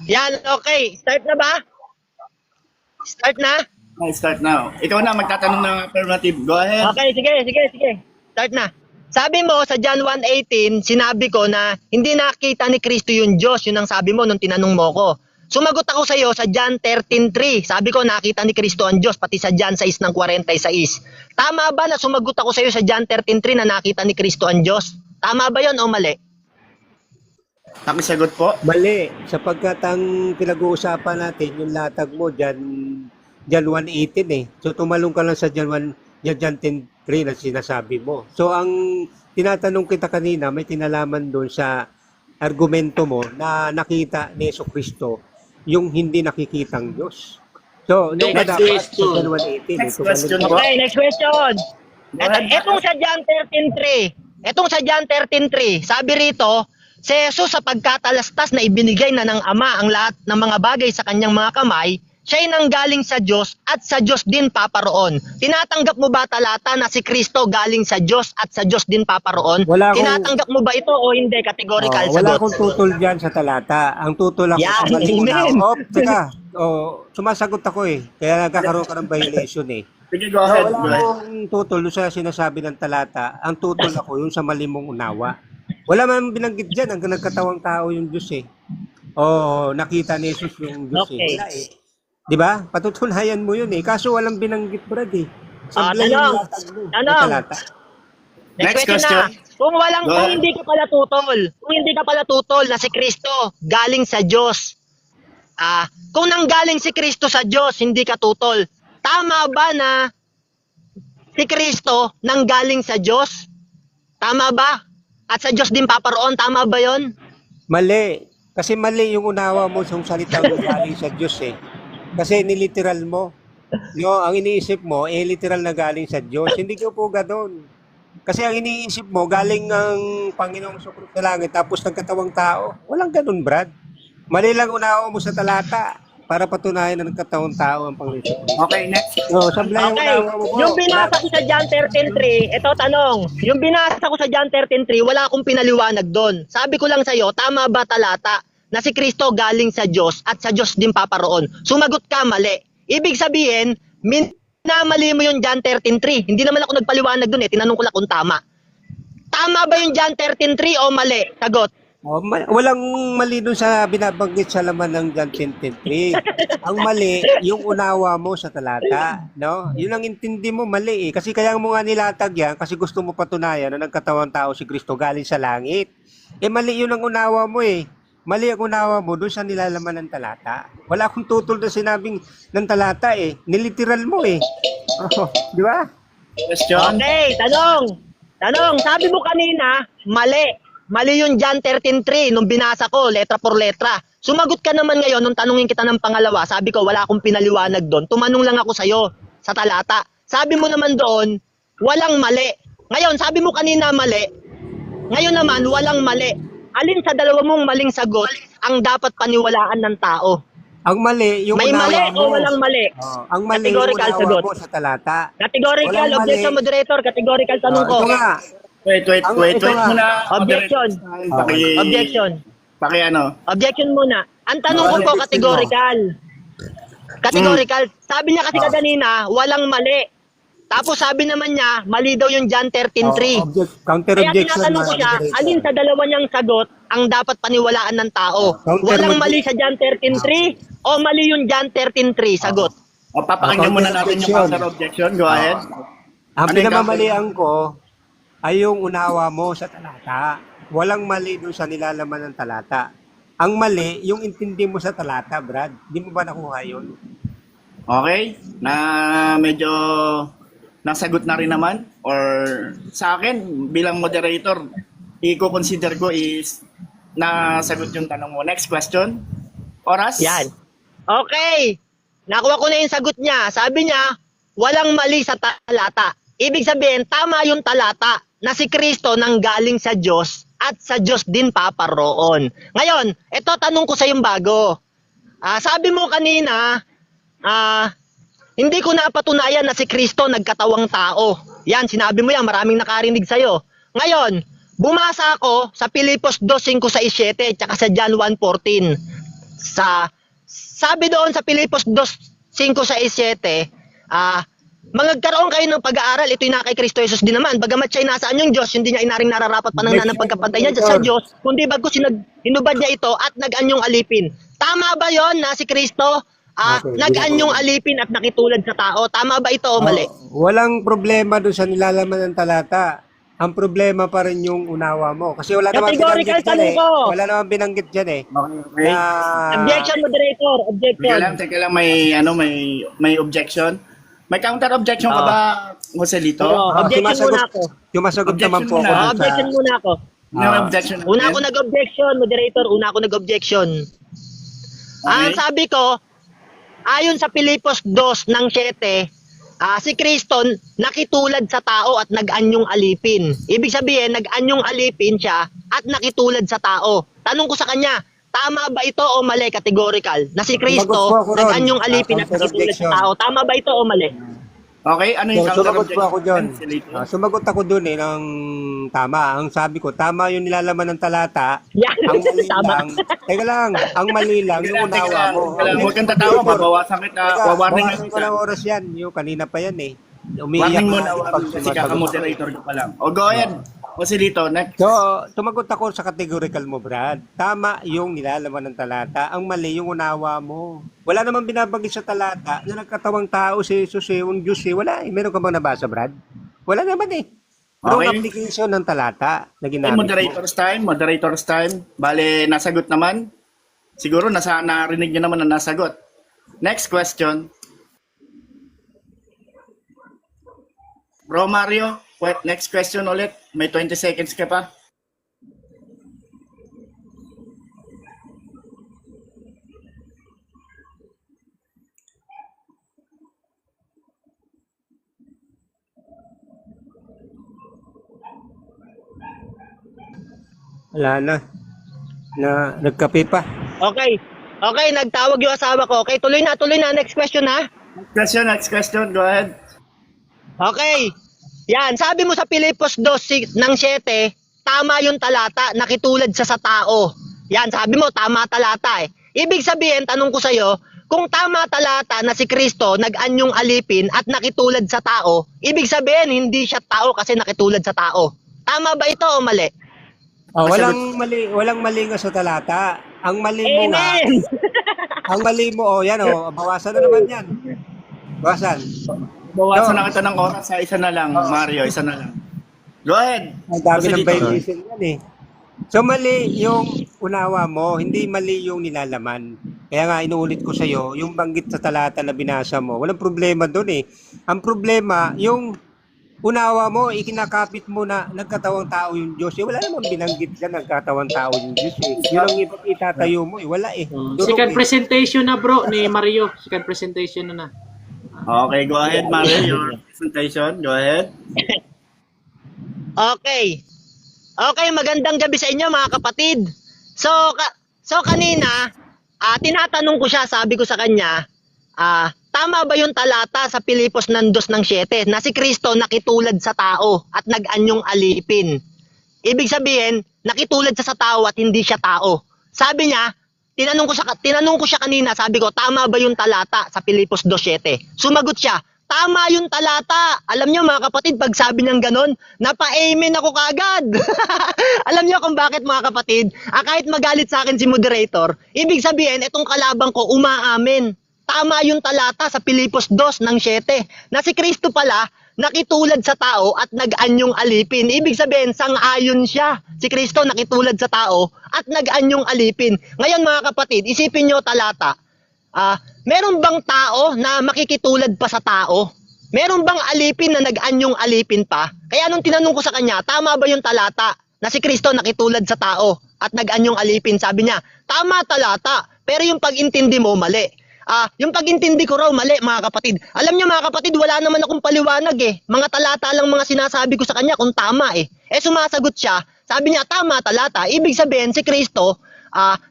Yan, okay. Start na ba? Start na? Okay, start now. Ikaw na, magtatanong ng affirmative. Go ahead. Okay, sige. Start na. Sabi mo sa John 1:18, sinabi ko na hindi nakita ni Kristo yung Diyos. Yun ang sabi mo nung tinanong mo ko. Sumagot ako sa iyo sa John 13:3. Sabi ko nakita ni Kristo ang Diyos pati sa John 6:46. Tama ba na sumagot ako sa iyo sa John 13:3 na nakita ni Kristo ang Diyos? Tama ba 'yon o mali? Pakisagot po. Mali, sapagkat ang pinag-uusapan natin, yung latag mo John 1:18 eh. So tumalong ka lang sa John 10:3 na sinasabi mo. So ang tinatanong kita kanina, may kinalaman doon sa argumento mo na nakita ni Jesucristo yung hindi nakikitang Diyos. So, doon ka Next dapat question. sa John 1:18. Next question po. Okay, next question. Etong sa John 13:3, sabi rito, si Jesus sa pagkatalastas na ibinigay na ng Ama ang lahat ng mga bagay sa kanyang mga kamay, siya ay nanggaling sa Diyos at sa Diyos din paparoon. Tinatanggap mo ba talata na si Kristo galing sa Diyos at sa Diyos din paparoon? Wala akong- Tinatanggap mo ba ito o hindi? Categorical Wala sagot. akong tutol dyan sa talata. Ang tutol ako Yan, sa maling amen. unawa. Teka. Sumasagot ako eh. Kaya nagkakaroon ka ng violation eh. Sige, go ahead. Wala Go ahead. akong tutol doon sa sinasabi ng talata. Ang tutol ako yung sa malimong unawa. Wala man binanggit dyan. Ang nagkatawang tao yung Diyos eh. Nakita ni Jesus yung Diyos Okay. eh. Wala eh. Di ba? Patutunayan mo yun eh. Kaso walang binanggit, Brad eh. Sablay yung tanong. latag mo. Tanong. Sa talata. Next question question. na. Kung Go ahead. hindi ka pala tutol na si Kristo galing sa Diyos. Kung nanggaling si Kristo sa Diyos, hindi ka tutol. Tama ba na si Kristo nanggaling sa Diyos? Tama ba? At sa Diyos din paparoon, tama ba 'yon? Mali. Kasi mali yung unawa mo sa salita ng galing sa Diyos eh. Kasi niliteral mo. No, ang iniisip mo, literal na galing sa Diyos. Hindi ko po ganoon. Kasi ang iniisip mo, galing ang Panginoong Sukro sa langit, tapos nagkatawang tao. Walang ganun, Brad. Mali lang unawa mo sa talata para patunayan na nagkatawang tao ang Panginoong Sukro. Okay, next. No, sablay yung Okay, unawa mo po. yung binasa ko sa John 13:3, ito tanong, yung binasa ko sa John 13:3, wala akong pinaliwanag doon. Sabi ko lang sa'yo, tama ba talata na si Kristo galing sa Diyos at sa Diyos din paparoon? Sumagot ka, mali. Ibig sabihin, minamali mo yung John 13:3. Hindi naman ako nagpaliwanag doon eh, tinanong ko lang kung tama. Tama ba yung John 13:3 o mali? Sagot. Walang mali dun sa binabanggit sa laman ng John 10:3. Ang mali, yung unawa mo sa talata. No? Yun ang intindi mo, mali eh. Kasi kaya mo nga nilatag yan kasi gusto mo patunayan na nagkatawang tao si Kristo galing sa langit. Mali yun ang unawa mo eh. Mali ang unawa mo doon sa nilalaman ng talata. Wala akong tutol na sinabing ng talata eh. Niliteral mo eh. Di ba? Question. Okay, tanong, sabi mo kanina, mali. Mali yung John 13:3 nung binasa ko, letra por letra. Sumagot ka naman ngayon nung tanungin kita ng pangalawa. Sabi ko, wala akong pinaliwanag doon. Tumanong lang ako sa'yo sa talata. Sabi mo naman doon, walang mali. Ngayon, sabi mo kanina mali. Ngayon naman, walang mali. Alin sa dalawa mong maling sagot ang dapat paniwalaan ng tao? Ang mali, yung May unawa mali mo. o walang mali? Ang mali, yung Categorical unawa sagot. mo sa talata. Categorical, Walang mali. objection moderator, categorical tanong ko. Ito nga. Wait Ito nga. muna. Objection. Objection. Objection muna. Ang tanong ko po, categorical. Categorical. Sabi niya kasi kanina, walang mali. Tapos sabi naman niya, mali daw yung John 13:3. Counter Kaya objection. tinatanong ko siya, alin sa dalawa niyang sagot ang dapat paniwalaan ng tao? Walang mali sa John 13:3 o mali yung John 13:3? Sagot. O, papakinggan muna natin yung counter objection. Go ahead. Ang Ano yung pinamamalian ko ay yung unawa mo sa talata. Walang mali doon sa nilalaman ng talata. Ang mali, yung intindi mo sa talata, Brad. Di mo ba nakuha yun? Okay? Na medyo nasagot na rin naman. Or sa akin, bilang moderator, i-consider ko is nasagot yung tanong mo. Next question. Oras? Yan. Okay. Nakuha ko na yung sagot niya. Sabi niya, walang mali sa talata. Ibig sabihin, tama yung talata na si Kristo nanggaling sa Diyos at sa Diyos din paparoon. Ngayon, ito tanong ko sa yung bago. Sabi mo kanina, hindi ko napatunayan na si Kristo nagkatawang tao. Yan, sinabi mo yan, maraming nakarinig sa'yo. Ngayon, bumasa ako sa Filipos 2:5-6-7 tsaka sa John 1:14. Sabi doon sa Filipos 2:5-6-7, magkaroon kayo ng pag-aaral, ito'y na kay Kristo Jesus din naman. Bagamat siya'y nasaan yung Diyos, hindi niya inaring nararapat panangnan ng pagkapantay niya sa Diyos, kundi bagkus hinubad niya ito at nag-anyong alipin. Tama ba yon na si Kristo Okay, nag-anyong alipin at nakitulad sa tao? Tama ba ito o mali? Walang problema doon sa nilalaman ng talata. Ang problema pa rin yung unawa mo. Kasi wala namang Categorical binanggit dyan tanong eh. ko. Wala namang binanggit dyan eh. Okay. Na, Objection, moderator. Objection. Teka lang, may objection. May counter objection ka ba, Joselito? Oo, objection muna ako. Sumasagot naman po Objection ako muna. dun sa... Objection muna ako. May objection na Una ako nag-objection, moderator. Una ako nag-objection. Ang sabi ko, ayon sa Pilipos 2 ng 7, si Kristo nakitulad sa tao at nag-anyong alipin. Ibig sabihin, nag-anyong alipin siya at nakitulad sa tao. Tanong ko sa kanya, tama ba ito o mali? Categorical. Na si Sumagot po Kristo ako ron. nag-anyong alipin at Counter nakitulad sa objection. tao. Tama ba ito o mali? Okay, ano yung counter Sumagot po ako dyan. objection, Joselito? Sumagot ako dun eh ng tama. Ang sabi ko, tama yung nilalaman ng talata. Yan, Ang mali tama. lang. Teka lang. Ang mali lang yung unawa mo. Huwag kang tatawa, babawasan kita. Wawarning Bawasan ko ng oras yan. Yung kanina pa yan eh. Warning mo na, pag kasi sumasagot kaka-moderator ka pa lang. O, go ahead. Joselito, next. So, tumagot ako sa categorical mo, Brad. Tama yung nilalaman ng talata. Ang mali yung unawa mo. Wala namang binabagay sa talata na nagkatawang tao si Jesus, yung Diyos eh. Wala eh. Meron ka bang nabasa, Brad? Wala naman eh. Wrong Okay. application ng talata na Okay, ginamit mo. moderator's time. Bale, nasagot naman. Siguro narinig niyo naman na nasagot. Next question. Bro Mario, next question ulit. May 20 seconds ka pa. Wala na. Nagkape pa. Okay. Okay, nagtawag yung asawa ko. Okay, tuloy na. Next question ha. Next question. Go ahead. Okay. Yan, sabi mo sa Pilipos 2 ng 7, tama yung talata, nakitulad sa tao. Yan, sabi mo, tama talata eh. Ibig sabihin, tanong ko sa'yo, kung tama talata na si Kristo nag-anyong alipin at nakitulad sa tao, ibig sabihin, hindi siya tao kasi nakitulad sa tao. Tama ba ito o mali? Walang mali nga sa talata. Ang mali mo nga, Amen! ang mali mo, yan bawasan na naman yan. Bawasan. Bawasan na kita ng oras sa isa na lang, Mario. Isa na lang. Go ahead. Ang dami ng Joselito. violation yan eh. So mali yung unawa mo, hindi mali yung nilalaman. Kaya nga inuulit ko sa'yo, yung banggit sa talata na binasa mo, walang problema doon eh. Ang problema, yung unawa mo, ikinakapit mo na nagkatawang tao yung Diyos. Eh, wala namang binanggit ka nagkatawang tao yung Diyos eh. Yun ang itatayo mo eh. Wala eh. Durog Second eh. presentation na bro ni Mario. Second presentation na. Okay, go ahead, Mario. Your presentation. Go ahead. Okay. Okay, magandang gabi sa inyo mga kapatid. So kanina, tinatanong ko siya, sabi ko sa kanya, tama ba yung talata sa Pilipos 2 ng 7 na si Kristo nakitulad sa tao at nag-anyong alipin? Ibig sabihin, nakitulad siya sa tao at hindi siya tao. Sabi niya, tinanong ko siya kanina, sabi ko, tama ba yung talata sa Pilipos 2:7? Sumagot siya, tama yung talata. Alam niyo mga kapatid, pag sabi niyang ganon, napa-amen ako kaagad. Alam niyo kung bakit mga kapatid? Kahit magalit sa akin si moderator, ibig sabihin, itong kalabang ko umaamin. Tama yung talata sa Pilipos 2 ng 7 na si Kristo pala nakitulad sa tao at nag-anyong alipin. Ibig sabihin, sang-ayon siya. Si Kristo nakitulad sa tao at nag-anyong alipin. Ngayon mga kapatid, isipin nyo talata. Meron bang tao na makikitulad pa sa tao? Meron bang alipin na nag-anyong alipin pa? Kaya nung tinanong ko sa kanya, tama ba yung talata na si Kristo nakitulad sa tao at nag-anyong alipin? Sabi niya, tama talata, pero yung pag-intindi mo mali. Yung pag-intindi ko raw mali mga kapatid. Alam niyo mga kapatid, wala naman akong paliwanag eh. Mga talata lang mga sinasabi ko sa kanya kung tama eh. Sumasagot siya, sabi niya tama talata. Ibig sabihin si Kristo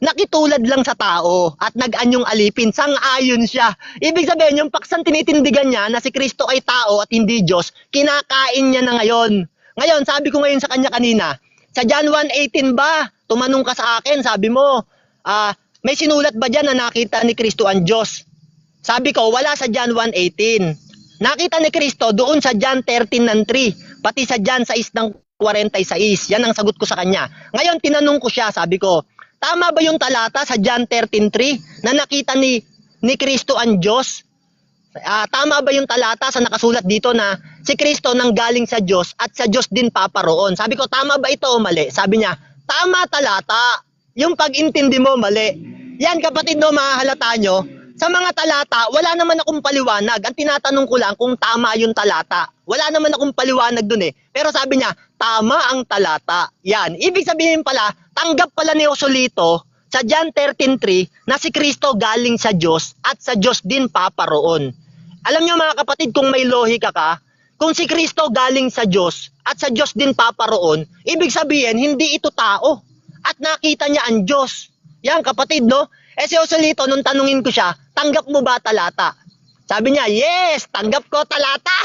nakitulad lang sa tao at nag-anyong alipin, sang-ayon siya. Ibig sabihin yung paksang tinitindigan niya na si Kristo ay tao at hindi Diyos, kinakain niya na ngayon. Ngayon, sabi ko ngayon sa kanya kanina, sa John 1:18 ba? Tumanong ka sa akin, sabi mo, may sinulat ba dyan na nakita ni Kristo ang Diyos? Sabi ko, wala sa John 1:18. Nakita ni Kristo doon sa John 13:3, pati sa John 6:46. Yan ang sagot ko sa kanya. Ngayon, tinanong ko siya, sabi ko, Tama ba yung talata sa John 13:3 na nakita ni Kristo ang Diyos? Tama ba yung talata sa nakasulat dito na si Kristo nang galing sa Diyos at sa Diyos din paparoon? Sabi ko, tama ba ito o mali? Sabi niya, tama talata. Yung pag-intindi mo, mali. Yan kapatid, no, mahahalata nyo. Sa mga talata, wala naman akong paliwanag. Ang tinatanong ko lang kung tama yung talata. Wala naman akong paliwanag dun eh. Pero sabi niya, tama ang talata. Yan. Ibig sabihin pala, tanggap pala ni Joselito sa John 13:3 na si Kristo galing sa Diyos at sa Diyos din paparoon. Alam niyo mga kapatid, kung may lohika ka, kung si Kristo galing sa Diyos at sa Diyos din paparoon, ibig sabihin, hindi ito tao. At nakita niya ang Diyos. Yan kapatid, no? Si Joselito, nung tanungin ko siya, tanggap mo ba talata? Sabi niya, yes, tanggap ko talata.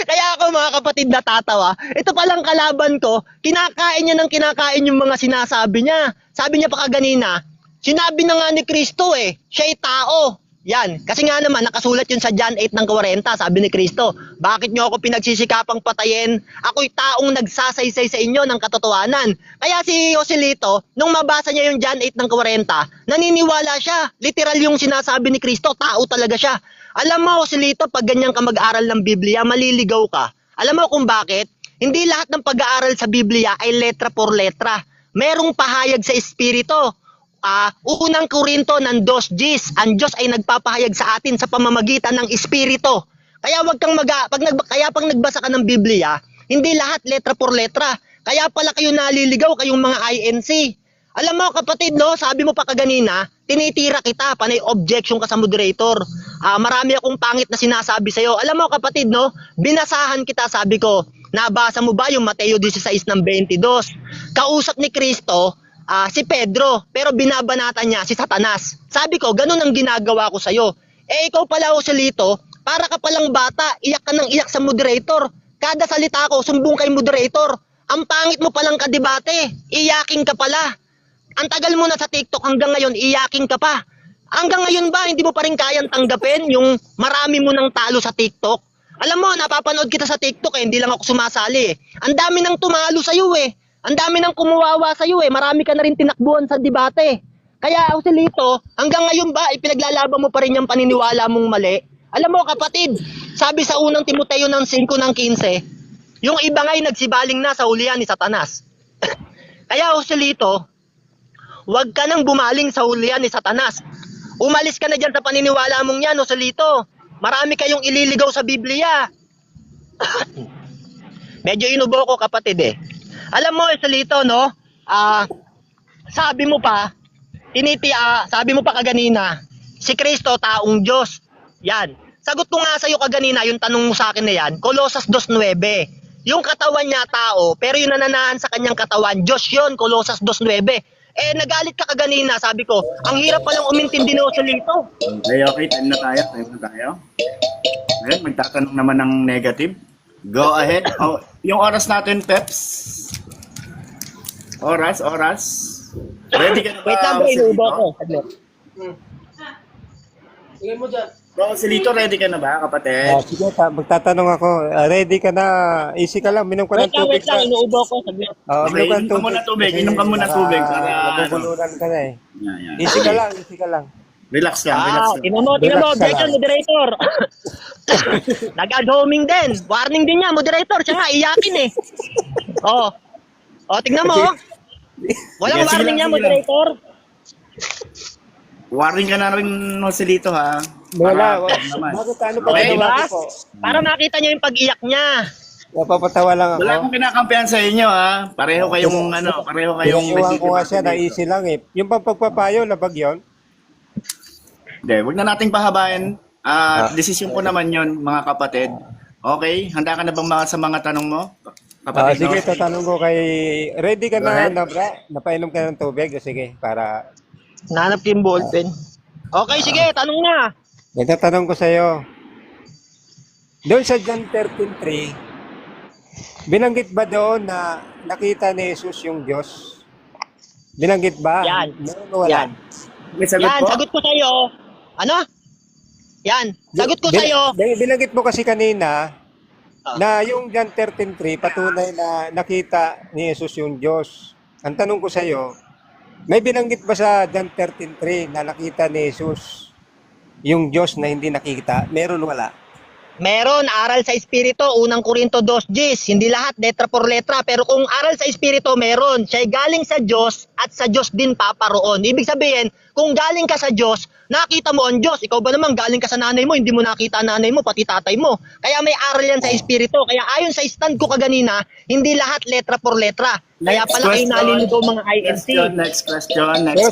Kaya ako mga kapatid natatawa. Ito palang kalaban ko, kinakain niya ng kinakain yung mga sinasabi niya. Sabi niya pa kaganina, sinabi na nga ni Kristo siya'y tao. Yan, kasi nga naman nakasulat yun sa John 8:40, sabi ni Kristo, bakit niyo ako pinagsisikapang patayin? Ako'y taong nagsasaysay sa inyo ng katotohanan. Kaya si Joselito, nung mabasa niya yung John 8:40, naniniwala siya. Literal yung sinasabi ni Kristo, tao talaga siya. Alam mo Joselito, pag ganyan ka mag-aral ng Biblia, maliligaw ka. Alam mo kung bakit? Hindi lahat ng pag-aaral sa Biblia ay letra por letra. Merong pahayag sa Espiritu. Unang Korinto ng 2:10, ang Diyos ay nagpapahayag sa atin sa pamamagitan ng Espiritu. Kaya wag kang pag nagbasa ka ng Biblia, hindi lahat letra por letra. Kaya pala kayo naliligaw, kayong mga INC. Alam mo kapatid, no, sabi mo pa kaganina, tinitira kita, panay objection ka sa moderator. Marami akong pangit na sinasabi sa'yo. Alam mo kapatid, no, binasahan kita, sabi ko, nabasa mo ba yung Mateo 16:22? Kausap ni Kristo, si Pedro, pero binabanatan niya si Satanas. Sabi ko, ganun ang ginagawa ko sa'yo. Ikaw pala Joselito, para ka palang bata, iyak ka ng iyak sa moderator. Kada salita ko, sumbong kay moderator. Ang pangit mo palang kadebate, iyaking ka pala. Ang tagal mo na sa TikTok hanggang ngayon, iyaking ka pa. Hanggang ngayon ba, hindi mo pa rin kayang tanggapin yung marami mo nang talo sa TikTok? Alam mo, napapanood kita sa TikTok hindi lang ako sumasali Ang dami nang tumalo sa'yo Ang dami nang kumuwawa sa'yo Marami ka na rin tinakbuhan sa debate. Kaya Joselito, hanggang ngayon ba, ipinaglalaban mo pa rin yung paniniwala mong mali? Alam mo kapatid, sabi sa unang Timoteo ng 5:15, yung iba nga'y nagsibaling na sa hulihan ni Satanas. Kaya Joselito, huwag ka nang bumaling sa hulihan ni Satanas. Umalis ka na dyan sa paniniwala mong yan, Joselito. Marami kayong ililigaw sa Biblia. Medyo inubo ko kapatid Alam mo, Joselito, no? Sabi mo pa kaganina, si Kristo taong Diyos. Yan. Sagot ko nga sa'yo kaganina, yung tanong mo sa akin na yan, Colosas 2:9. Yung katawan niya tao, pero yung nananahan sa kanyang katawan, Diyos yun, Colosas 2:9. Nagalit ka kaganina, sabi ko, ang hirap palang umintindi ni Joselito. Okay, time na tayo. Ngayon, magtatanong naman ng negative. Go ahead. Yung oras natin, Peps. Oras. Ready ka na ba? Wait lang, inuubo ko. Tingin mo dyan. Bro, Joselito, ready ka na ba, kapatid? Sige, magtatanong ako. Ready ka na? Easy ka lang. Minom ka ng tubig. Wait lang, inuubo ko. Saglit. Okay, inom ka muna tubig. Inom ka muna tubig. Nabubulunan ka na Yan. Easy ka lang. Relax lang. Tinan mo, objection, moderator. Nag-ad-homing din. Warning din niya, moderator. Siya nga, iyakin tingnan mo. Walang Sige warning lang, niya, sige moderator. Warning ka na rin, Joselito, ha? Wala. naman. Bakit ano pa Okay. Diba? po? Para makita niyo yung pag-iyak niya. Napapatawa lang ako. Wala akong kinakampihan sa inyo, ha? Pareho kayong Pinaiwan ko nga siya na easy lang Yung pagpapayo, labag yun? Hindi, wag na nating pahabayan. Desisyon ko naman yon, mga kapatid. Okay, handa ka na bang sa mga tanong mo? Kapatid, Sige, no? tatanong ko kay... Ready ka Go na, ahead. Nabra? Napainom ka ng tubig? Sige, para... Nanap yung ballpen. Okay, sige, tanong na. May tatanong ko sa'yo. Doon sa John 13:3, binanggit ba doon na nakita ni Jesus yung Diyos? Binanggit ba? Yan. Meron o wala? Yan. May sagot po? Sagot ko sa'yo. Ano? Yan, sagot ko sa'yo. Binanggit mo kasi kanina na yung John 13:3 patunay na nakita ni Jesus yung Diyos. Ang tanong ko sa'yo, May binanggit ba sa John 13:3 na nakita ni Jesus yung Diyos na hindi nakita? Meron wala? Meron, aral sa Espiritu, unang Korinto 2:10. Hindi lahat, letra por letra. Pero kung aral sa Espiritu, meron. Siya'y galing sa Diyos at sa Diyos din paparoon. Ibig sabihin, kung galing ka sa Diyos, nakita mo ang Diyos. Ikaw ba naman, galing ka sa nanay mo, hindi mo nakita nanay mo, pati tatay mo. Kaya may aral yan sa Espiritu. Kaya ayon sa stand ko kaganina, hindi lahat letra por letra. Kaya Next pala kayo question. nalilito mga INC. Next question. Pero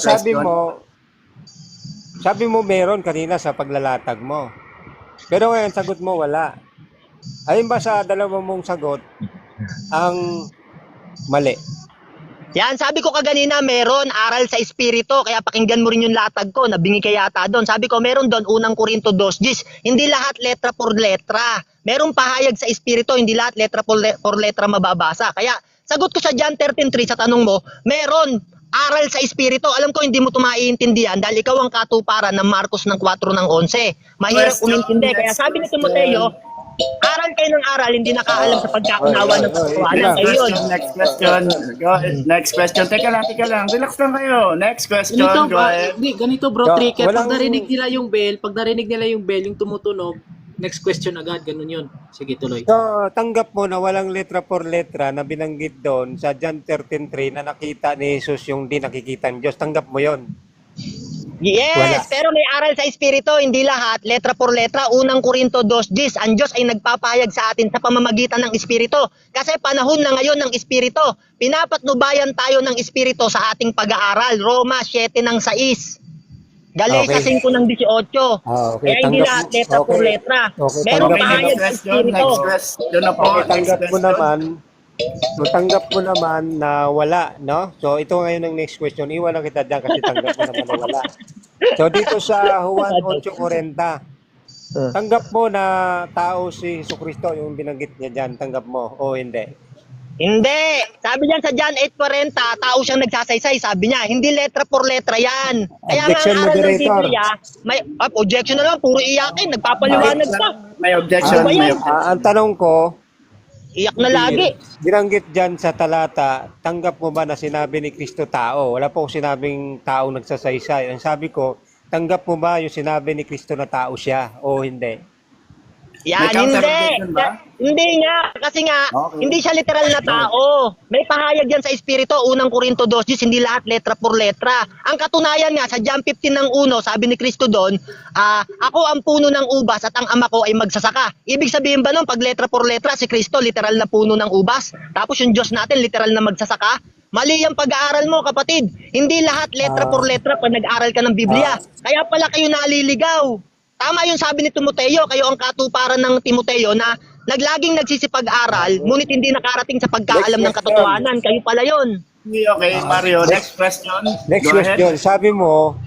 sabi mo meron kanina sa paglalatag mo. Pero ngayon sagot mo wala. Ayun ba sa dalawa mong sagot ang mali? Yan, sabi ko kaganina, meron aral sa Espiritu. Kaya pakinggan mo rin yung latag ko, nabingi kay yata doon. Sabi ko, meron doon unang Korinto 2:10. Hindi lahat letra por letra. Merong pahayag sa Espiritu, hindi lahat letra por letra mababasa. Kaya sagot ko sa John 13:3 sa tanong mo, meron aral sa Espiritu. Alam ko hindi mo ito maiintindihan dahil ikaw ang katuparan ng Marcos ng 4:11. Mahirap Question, umintindi. Kaya sabi ni Timoteo, aral kayo ng aral, hindi nakaalam sa pagkaunawa ng katotohanan. Kayo yun. Next question. Go ahead. Next question. Teka lang. Relax lang kayo. Next question. Ganito, Go ahead. ganito bro, So, tricky. Pag walang- narinig nila yung bell, yung tumutunog, next question agad, ganun yun. Sige, tuloy. So, tanggap mo na walang letra por letra na binanggit doon sa John 13:3 na nakita ni Jesus yung di nakikita ng Diyos. Tanggap mo yon. Yes, Wala. pero may aral sa Espiritu, hindi lahat, letra por letra. Unang Korinto 2:10, ang Diyos ay nagpapahayag sa atin sa pamamagitan ng Espiritu. Kasi panahon na ngayon ng Espiritu. Pinapatnubayan tayo ng Espiritu sa ating pag-aaral. Roma 7:6. Galatians Okay. 5:18. Okay, Kaya hindi tanggap lahat mo. letra por Okay. letra. Okay, Merong tanggap mo. pahayag sa Next question. Espiritu. Next question na po. Okay, Next tanggap mo question. naman. Tanggap mo naman na wala, no? So, ito ngayon ang next question. Iwan na kita dyan kasi tanggap mo naman na wala. So, dito sa Juan 8:40, tanggap mo na tao si Jesucristo, yung binanggit niya dyan, tanggap mo o hindi? Hindi. Sabi niyan sa John 8:40, tao siyang nagsasaysay. Sabi niya, hindi letra por letra yan. Kaya nga Objection, ang aral ng moderator. Biblia, may objection na naman, puro iyakin, nagpapaliwanag pa. May objection. Ano ba May yan? objection. Ang tanong ko, Iyak na lagi. binanggit dyan sa talata, tanggap mo ba na sinabi ni Kristo tao? Wala po sinabing tao nagsasaysay. Ang sabi ko, tanggap mo ba yung sinabi ni Kristo na tao siya o hindi? Yan, May counter hindi. objection ba? Hindi nga. Kasi nga, Okay. hindi siya literal na tao. May pahayag yan sa Espiritu, unang Korinto 2:10, hindi lahat letra por letra. Ang katunayan nga, sa John 15:1, sabi ni Kristo doon, ako ang puno ng ubas at ang ama ko ay magsasaka. Ibig sabihin ba nun, pag letra por letra, si Kristo literal na puno ng ubas? Tapos yung Diyos natin, literal na magsasaka? Mali ang pag-aaral mo, kapatid. Hindi lahat letra por letra pag nag-aaral ka ng Biblia. Kaya pala kayo naliligaw. Tama yung sabi ni Timoteo, kayo ang katuparan ng Timoteo na naglaging nagsisipag-aral, ngunit hindi nakarating sa pagkaalam ng katotohanan. Kayo pala yon. Okay, Mario. Next question. Next Go ahead. question, sabi mo,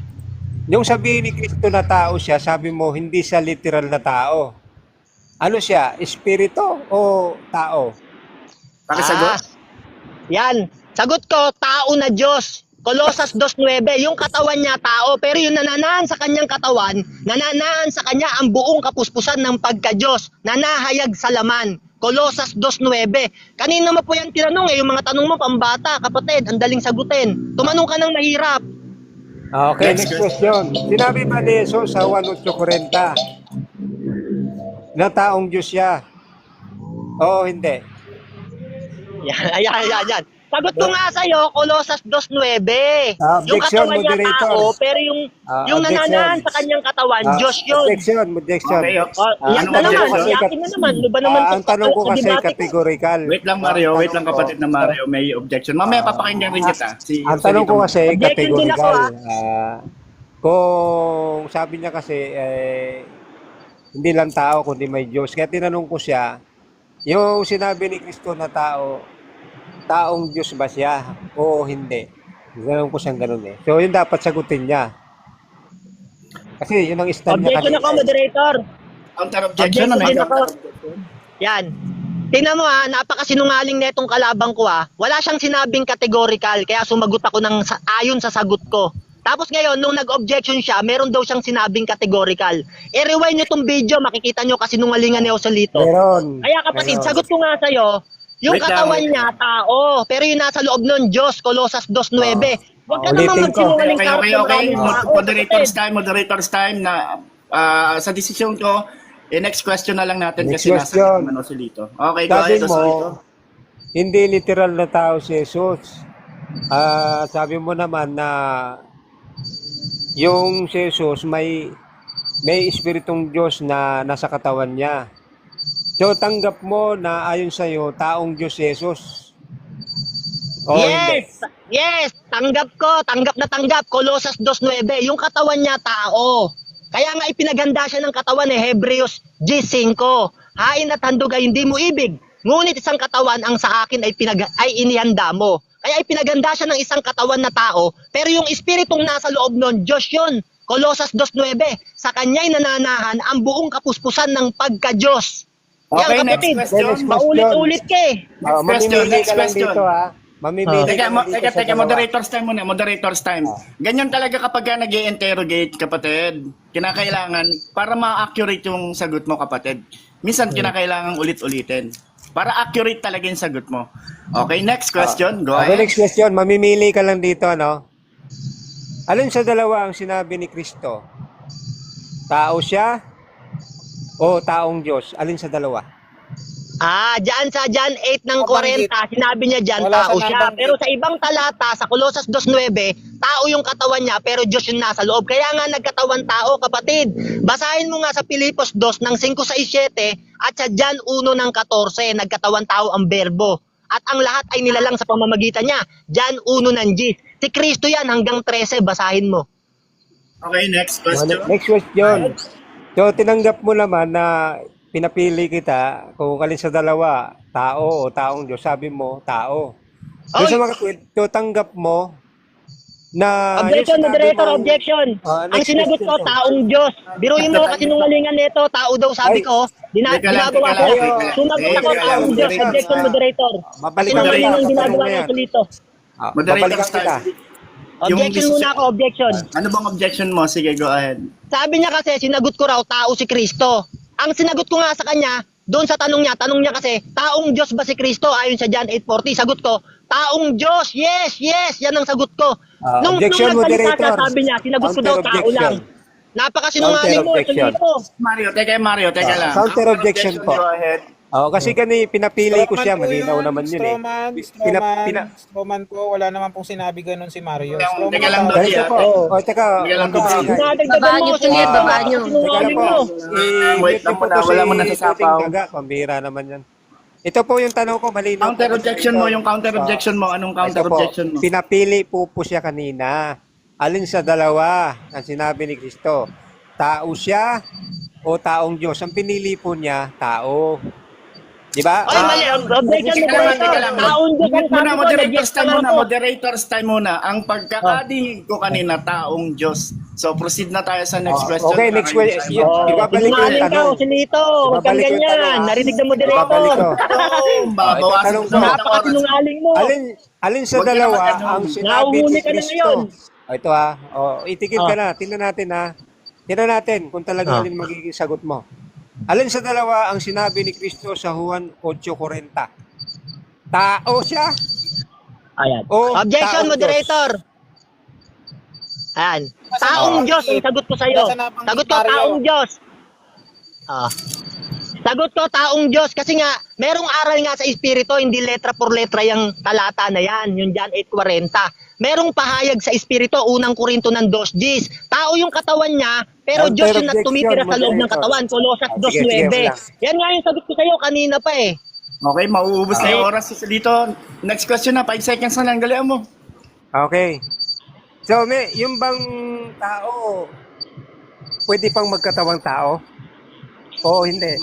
yung sabihin ni Kristo na tao siya, sabi mo, hindi siya literal na tao. Ano siya? Espiritu o tao? Pakisagot. Yan. Sagot ko, tao na Diyos. Kolosas 2:9, yung katawan niya tao, pero yung nananaan sa kanyang katawan, nananaan sa kanya ang buong kapuspusan ng pagka-Diyos, nanahayag sa laman. Kolosas 2:9. Kanina mo po yan tinanong yung mga tanong mo pambata, kapatid, ang daling sagutin. Tumanong ka ng mahirap. Okay, Next next question. Sinabi ba ni Jesus sa Juan 8:40 na taong Diyos siya? Oo, hindi. Yan. Sagot ko nga sa'yo, Kolosas 2:9. Yung Objection, katawan niya moderator. tao, pero yung Objection. nananaan sa kanyang katawan, Diyos yun. Objection. Okay, Iyak anong na naman, objection? iyakin na naman. Ano ba naman Ang tanong ko sa kasi debate ko? categorical. Wait lang, Mario. Wait lang, kapatid na Mario. May objection. Mamaya papakinggan rin kita. Ang tanong ko kasi Objection din ako, categorical. Kung sabi niya kasi hindi lang tao kundi may Diyos. Kaya tinanong ko siya, yung sinabi ni Kristo na tao, taong Diyos ba siya o hindi? Tinanong ko siyang ganun eh. So yun dapat sagutin niya. Kasi yun ang stand niya Objection ako, kanina. moderator. Counter objection. Ano Objection yung ako. Yan. Tingnan mo napakasinungaling na itong kalabang ko Wala siyang sinabing categorical, kaya sumagot ako ayon sa sagot ko. Tapos ngayon, nung nag-objection siya, meron daw siyang sinabing categorical. I-rewind nyo itong video, makikita nyo kasi nungalingan ni Joselito. Meron. Kaya kapatid, Meron. sagot ko nga sa'yo, yung Wait lang, katawan wait niya, tao, pero yung nasa loob nun, Diyos, Kolosas 2:9. Huwag ka naman Ulitin ko. magsinungaling Okay, ka. okay, okay. Moderators time. Sa desisyon ko, next question na lang natin Next kasi nasa question. naman si Lito. Okay, go Sabi ahead, mo, Osolito. hindi literal na tao si Jesus. Sabi mo naman na yung si Jesus may espiritong Diyos na nasa katawan niya. So tanggap mo na ayon sa iyo taong Diyos si Jesus. O hindi? Yes, tanggap ko, tanggap na tanggap. Colossus 2:9, yung katawan niya tao. Kaya nga ipinaganda siya ng katawan Hebreos 10:5. Hain at handog ay hindi mo ibig. Ngunit isang katawan ang sa akin ay inihanda mo. Kaya ipinaganda siya ng isang katawan na tao, pero yung espiritong nasa loob nun, Diyos yun. Colossus 2:9, sa kanya'y nananahan ang buong kapuspusan ng pagka-Diyos. Okay, Yan, next kapatid. question. Paulit-ulit ka eh. question, Mamimili next ka lang question. dito ha. Mamimili ka lang dito sa Teka, dalawa. moderators time muna, moderators time. Ganyan talaga kapag nag-i-interrogate, kapatid. Kinakailangan, para ma-accurate yung sagot mo, kapatid. Minsan, kinakailangan ulit-ulitin. Para accurate talaga yung sagot mo. Okay, next question. Go Okay, ahead. next question. Mamimili ka lang dito, ano? Alin sa dalawa ang sinabi ni Kristo? Tao siya o taong Diyos? Alin sa dalawa? Diyan sa John 8 ng 40, sinabi niya diyan Wala tao sa siya. nabanggit. Pero sa ibang talata, sa Colossus 2:9, tao yung katawan niya, pero Diyos yung nasa loob. Kaya nga nagkatawan tao, kapatid. Basahin mo nga sa Pilipos 2 ng 5-6-7 at sa John 1 ng 14, nagkatawan tao ang berbo. At ang lahat ay nilalang sa pamamagitan niya. John 1 ng G. Si Kristo yan hanggang 13, basahin mo. Okay, next question. Next question. So, tinanggap mo naman na pinapili kita kung alin sa dalawa, tao o taong Diyos. Sabi mo, tao. Doon sa mga so, tanggap mo na... Objection, yung sinabi moderator, mo- objection. Ang next sinagot question ko, po. taong Diyos. Biruin mo kasi nungalingan nito, tao daw sabi Ay. ko. Teka lang, Ginagawa teka ko. lang, teka lang. Sumagot ako, Teka lang, taong Diyos. moderator. Objection, moderator. Mabalik Kasi ka nungalingan muna, ginagawa muna ng yan. kulito. Moderators Babalikan kita. time. Objection muna ako, objection. Ano bang objection mo? Sige, go ahead. Sabi niya kasi, sinagot ko raw, tao si Kristo. Ang sinagot ko nga sa kanya, doon sa tanong niya kasi, taong Diyos ba si Kristo? Ayon sa John 8:40, sagot ko, taong Diyos, yes, yes, yan ang sagot ko. Objection, nagsalita siya, moderator. sabi niya, sinagot ko daw, Counter tao objection. lang. Napakasinungaling mo, Counter objection. Solito. Teka lang. Counter objection po. Go ahead. Kasi pinapili ko siya, malinaw naman yun eh. Strawman po, wala naman pong sinabi ganun si Mario. Teka lang, Strawman Dodi, daw. Ganito po. Teka, Teka lang, wag ka Dodi. maingay. Dinadagdagan Babaan mo, niyo po yan, babaan niyo. Sinungaling Teka mo. lang po. Wait lang po muna, to wala mo si nasasapaw. Tuting Daga. Pambira naman yan. Ito po yung tanong ko, malinaw. Counter objection mo, yung counter objection mo. Anong counter Ito po, objection mo? pinapili po siya kanina. Alin sa dalawa ang sinabi ni Kristo? Tao siya o taong Diyos? Ang pinili po niya, tao. Di ba? Ay, mali. Objection, Teka lang, moderator. teka lang. Taong Diyos ang sabi ko, Moderators nag-yes time naman muna, ako. moderators time muna. Ang pagkakadinig ko kanina, taong Diyos. So, proceed na tayo sa next question. Okay, next Para question. yung time. Ibabalik ko yung Sinungaling ka, tanong. Solito. Huwag kang Ibabalik ko yung ganyan. tanong, ha? Narinig ng Ibabalik moderator. ko. Babawasan tanong ko ko. ng oras. Napakasinungaling mo. Alin sa Huwag ka dalawa naman ganun. ang sinabi Nahuhuli ni ka na Kristo? ngayon. Ito itigil ka na. Tingnan natin ha. Tingnan natin kung talaga alin magiging sagot mo. Alin sa dalawa ang sinabi ni Kristo sa Juan 8:40? Tao siya? Ayan. O Objection, taong moderator. Ayan. Taong Diyos ang sagot ko sa'yo. Sagot ko, taong Diyos. Sagot ko, taong Diyos. Kasi nga, merong aral nga sa Espiritu, hindi letra por letra yung talata na yan, yung John 8:40. Merong pahayag sa Espiritu, unang Korinto ng 2:10. Tao yung katawan niya, pero Counter Diyos yung objection, tumitira sa loob ng moderator. katawan. Colossus Sige, 2:9. wala. Yan nga yung sagot ko sa'yo kanina pa eh. Okay, mauubos na yung oras dito. Next question na, 5 seconds na lang. Dalihan mo. Okay. So, yung bang tao, pwede pang magkatawang tao? O hindi?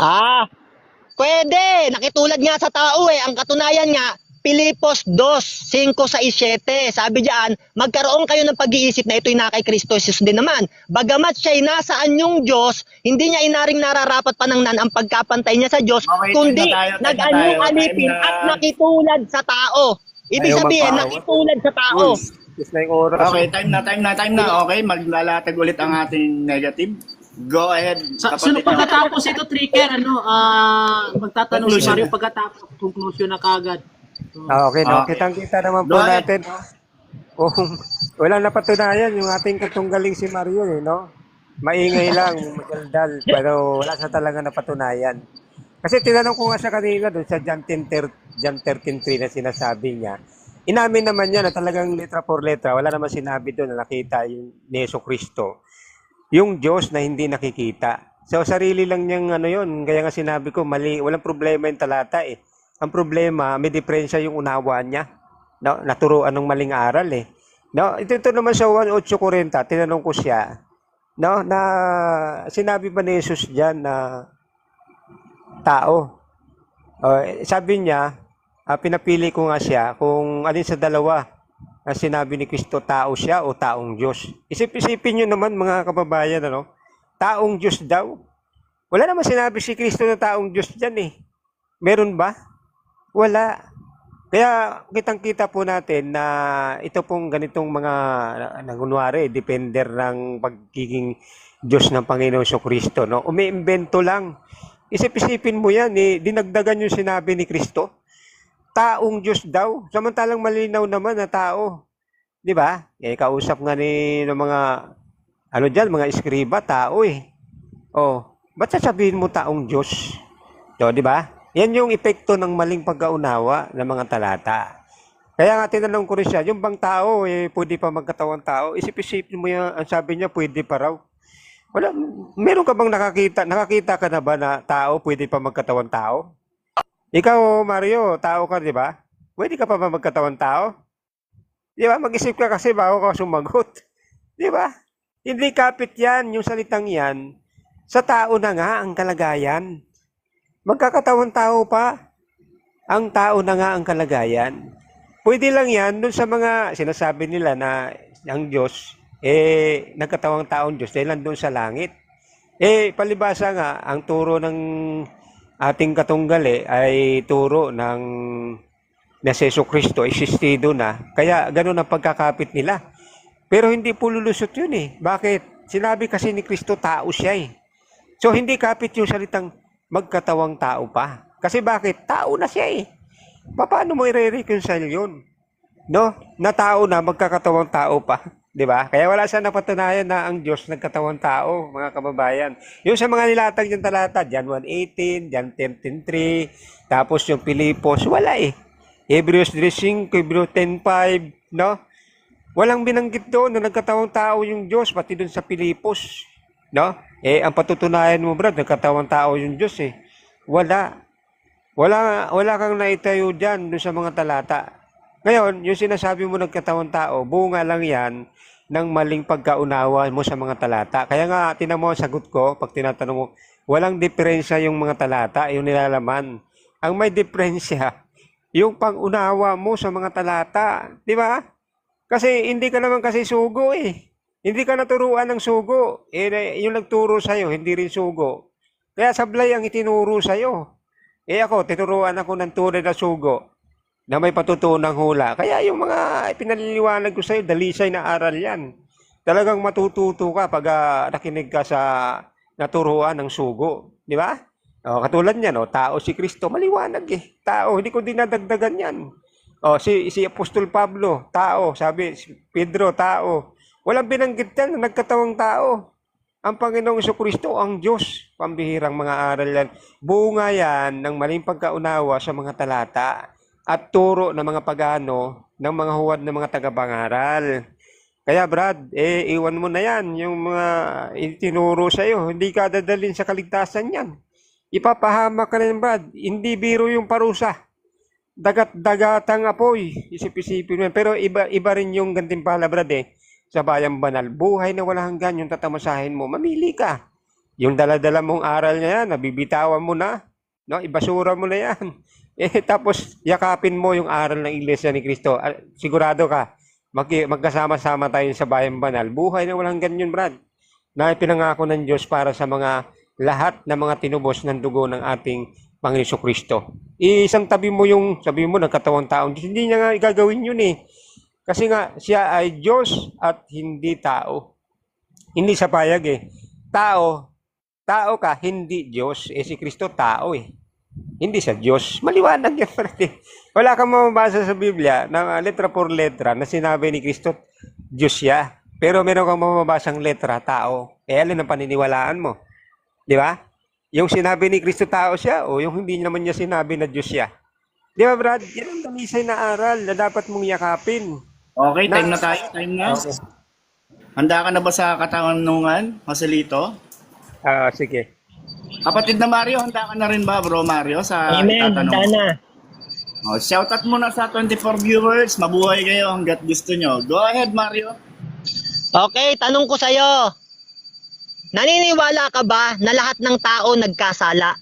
Pwede. Nakitulad nga sa tao eh. Ang katunayan nga, Pilipos 2:5-6-7. Sabi diyan, magkaroon kayo ng pag-iisip na ito'y na kay Kristo Jesus din naman. Bagamat siya'y nasaan yung Diyos, hindi niya inaring nararapat panangnan ang pagkapantay niya sa Diyos, Okay, kundi time na tayo, time na nag-anyong tayo. alipin Time na. at nakitulad sa tao. Ibig Ayaw sabihin, magpaawa. nakitulad sa tao. Yes na yung oras. Okay, time na. Okay, maglalatag ulit ang ating negative. Go ahead. Sino pagkatapos ito, Tricker, magtatanong si Conclusion. Mario pagkatapos, conclusion na kagad. Okay, no? Okay. Kitang-kita naman po Go ahead. natin. kung walang napatunayan yung ating katunggaling si Mario eh, no? Maingay lang, madaldal, pero wala sa talaga napatunayan. Kasi tinanong ko nga siya kanina doon sa John 13:3 na sinasabi niya. Inamin naman niya na talagang letra por letra, wala naman sinabi doon na nakita yung ni Jesucristo, yung Diyos na hindi nakikita. So sarili lang niyang ano yun, kaya nga sinabi ko mali, walang problema yung talata eh. Ang problema, may diferensya yung unawa niya. No, naturuan ng maling aral eh. No, ito naman sa 1:8:40, tinanong ko siya, no, na sinabi ba ni Jesus diyan na tao? Sabi niya, pinapili ko nga siya kung alin sa dalawa na sinabi ni Kristo, tao siya o taong Diyos. Isip-isipin nyo naman mga kababayan, ano? Taong Diyos daw. Wala naman sinabi si Kristo na taong Diyos dyan eh. Meron ba? Wala. Kaya kitang-kita po natin na ito pong ganitong mga nangunwari, depender ng pagiging Diyos ng Panginoon Kristo, no? Umiimbento lang. Isip-isipin mo yan, eh, dinagdagan yung sinabi ni Kristo. Taong Diyos daw, samantalang malinaw naman na tao. 'Di ba? Kausap nga ni ng mga ano diyan, mga eskriba, tao eh. Oh, ba't sasabihin mo taong Diyos? 'Di ba? Yan yung epekto ng maling pagkaunawa ng mga talata. Kaya nga tinanong ko rin siya, yung bang tao pwede pa magkatawang tao? Isip-isipin mo yan, ang sabi niya pwede pa raw. Wala, meron ka bang nakakita ka na ba na tao pwede pa magkatawang tao? Ikaw, Mario, tao ka, di ba? Pwede ka pa ba magkatawang tao? Di ba? Mag-isip ka kasi bago ka sumagot. Di ba? Hindi kapit yan, yung salitang yan. Sa tao na nga ang kalagayan. Magkakatawang tao pa. Ang tao na nga ang kalagayan. Pwede lang yan dun sa mga sinasabi nila na ang Diyos, nagkatawang taong Diyos dahil nandun sa langit. Palibasa nga, ang turo ng ating katunggali ay turo ng na si Jesucristo, existido na. Kaya ganun ang pagkakapit nila. Pero hindi po lulusot yun eh. Bakit? Sinabi kasi ni Kristo, tao siya eh. So hindi kapit yung salitang magkatawang tao pa. Kasi bakit? Tao na siya eh. Paano mo i-reconcile yun? No? Na tao na, magkakatawang tao pa. 'Di ba? Kaya wala siya napatunayan na ang Diyos nagkatawang tao, mga kababayan. Yung sa mga nilatag yung talata, John 1:18, John 10:3, tapos yung Pilipos, wala eh. Hebrews 3:5, Hebrews 10:5, no? Walang binanggit doon na nagkatawang tao yung Diyos, pati doon sa Pilipos, no? Ang patutunayan mo, brad, nagkatawang tao yung Diyos eh. Wala. Wala kang naitayo diyan doon sa mga talata. Ngayon, yung sinasabi mo nagkatawang tao, bunga lang yan ng maling pagkaunawa mo sa mga talata. Kaya nga, tinan mo ang sagot ko, pag tinatanong mo, walang diferensya yung mga talata, yung nilalaman. Ang may diferensya, yung pang-unawa mo sa mga talata. Di ba? Kasi hindi ka naman kasi sugo eh. Hindi ka naturuan ng sugo. Yung nagturo sa'yo, hindi rin sugo. Kaya sablay ang itinuro sa'yo. Ako, tinuruan ako ng tunay na sugo na may patutunang hula. Kaya yung mga pinaliliwanag ko sa'yo, dalisay na aral yan. Talagang matututo ka pag nakinig ka sa naturuan ng sugo. Di ba? Katulad niyan, tao si Kristo, maliwanag eh. Tao, hindi ko dinadagdagan yan. Si Apostol Pablo, tao. Sabi, si Pedro, tao. Walang binanggit yan na nagkatawang tao. Ang Panginoong Jesucristo, ang Diyos. Pambihirang mga aral yan. Bunga yan ng maling pagkaunawa sa mga talata at turo ng mga pagano, ng mga huwad ng mga tagapangaral. Kaya Brad, iwan mo na yan, yung mga itinuro sa'yo. Hindi ka dadalhin sa kaligtasan yan. Ipapahamak ka na yan, Brad. Hindi biro yung parusa. Dagat-dagatang apoy. Isip-isipin mo yan. Pero iba rin yung gantimpala, Brad sa bayang banal. Buhay na walang hanggan yung tatamasahin mo. Mamili ka. Yung dala-dala mong aral na yan, nabibitawan mo na. No? Ibasura mo na yan. Tapos yakapin mo yung aral ng Iglesia ni Cristo. Sigurado ka, magkasama-sama tayo sa bayang banal. Buhay na walang ganyan, Brad. Na pinangako ng Diyos para sa mga lahat ng mga tinubos ng dugo ng ating Panginoon Kristo. Isang tabi mo yung, sabi mo, nagkatawang taong Diyos. Hindi niya nga igagawin yun eh. Kasi nga, siya ay Diyos at hindi tao. Hindi sa payag eh. Tao ka, hindi Diyos. Si Kristo tao eh. Hindi siya Diyos. Maliwanag yan, brad. Wala kang mababasa sa Biblia na letra por letra na sinabi ni Kristo, Diyos siya. Pero meron kang mababasang letra, tao. Eh, alin ang paniniwalaan mo? Di ba? Yung sinabi ni Kristo tao siya o yung hindi naman niya sinabi na Diyos siya. Di ba, Brad? Yan ang damisay na aral na dapat mong yakapin. Okay, time na tayo. Time na. Okay. Handa ka na ba sa katanungan, Joselito? Sige. Kapatid na Mario, handa ka na rin ba, bro Mario, sa Amen, itatanong? handa na. Shoutout muna sa 24 viewers. Mabuhay kayo hanggat gusto nyo. Go ahead, Mario. Okay, tanong ko sa'yo. Naniniwala ka ba na lahat ng tao nagkasala?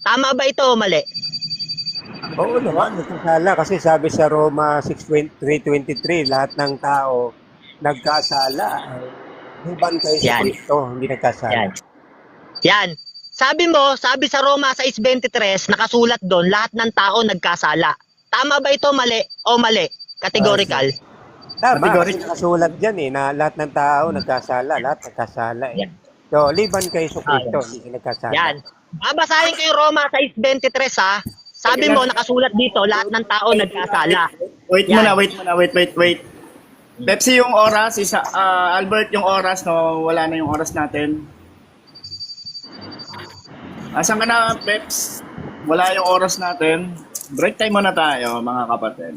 Tama ba ito o mali? Oo naman, nagkasala kasi sabi sa Roma 6:3:23, lahat ng tao nagkasala. Huban kayo sa Yan. Kristo, hindi nagkasala. Yan. Yan. Sabi sa Roma 6:23, nakasulat doon, lahat ng tao nagkasala. Tama ba ito mali o mali? Categorical. Tama, Category. kasi nakasulat dyan na lahat ng tao nagkasala, lahat nagkasala eh. Yan. So, liban kayo sa Kristo, hindi kayo nagkasala. Yan. Babasahin ko yung Roma 6:23 ha. Sabi mo, nakasulat dito, lahat ng tao nagkasala. Wait Yan. muna, wait. Pepsi yung oras, Albert yung oras, no, wala na yung oras natin. Asan ka na, Peps? Wala yung oras natin. Break time muna tayo, mga kapatid.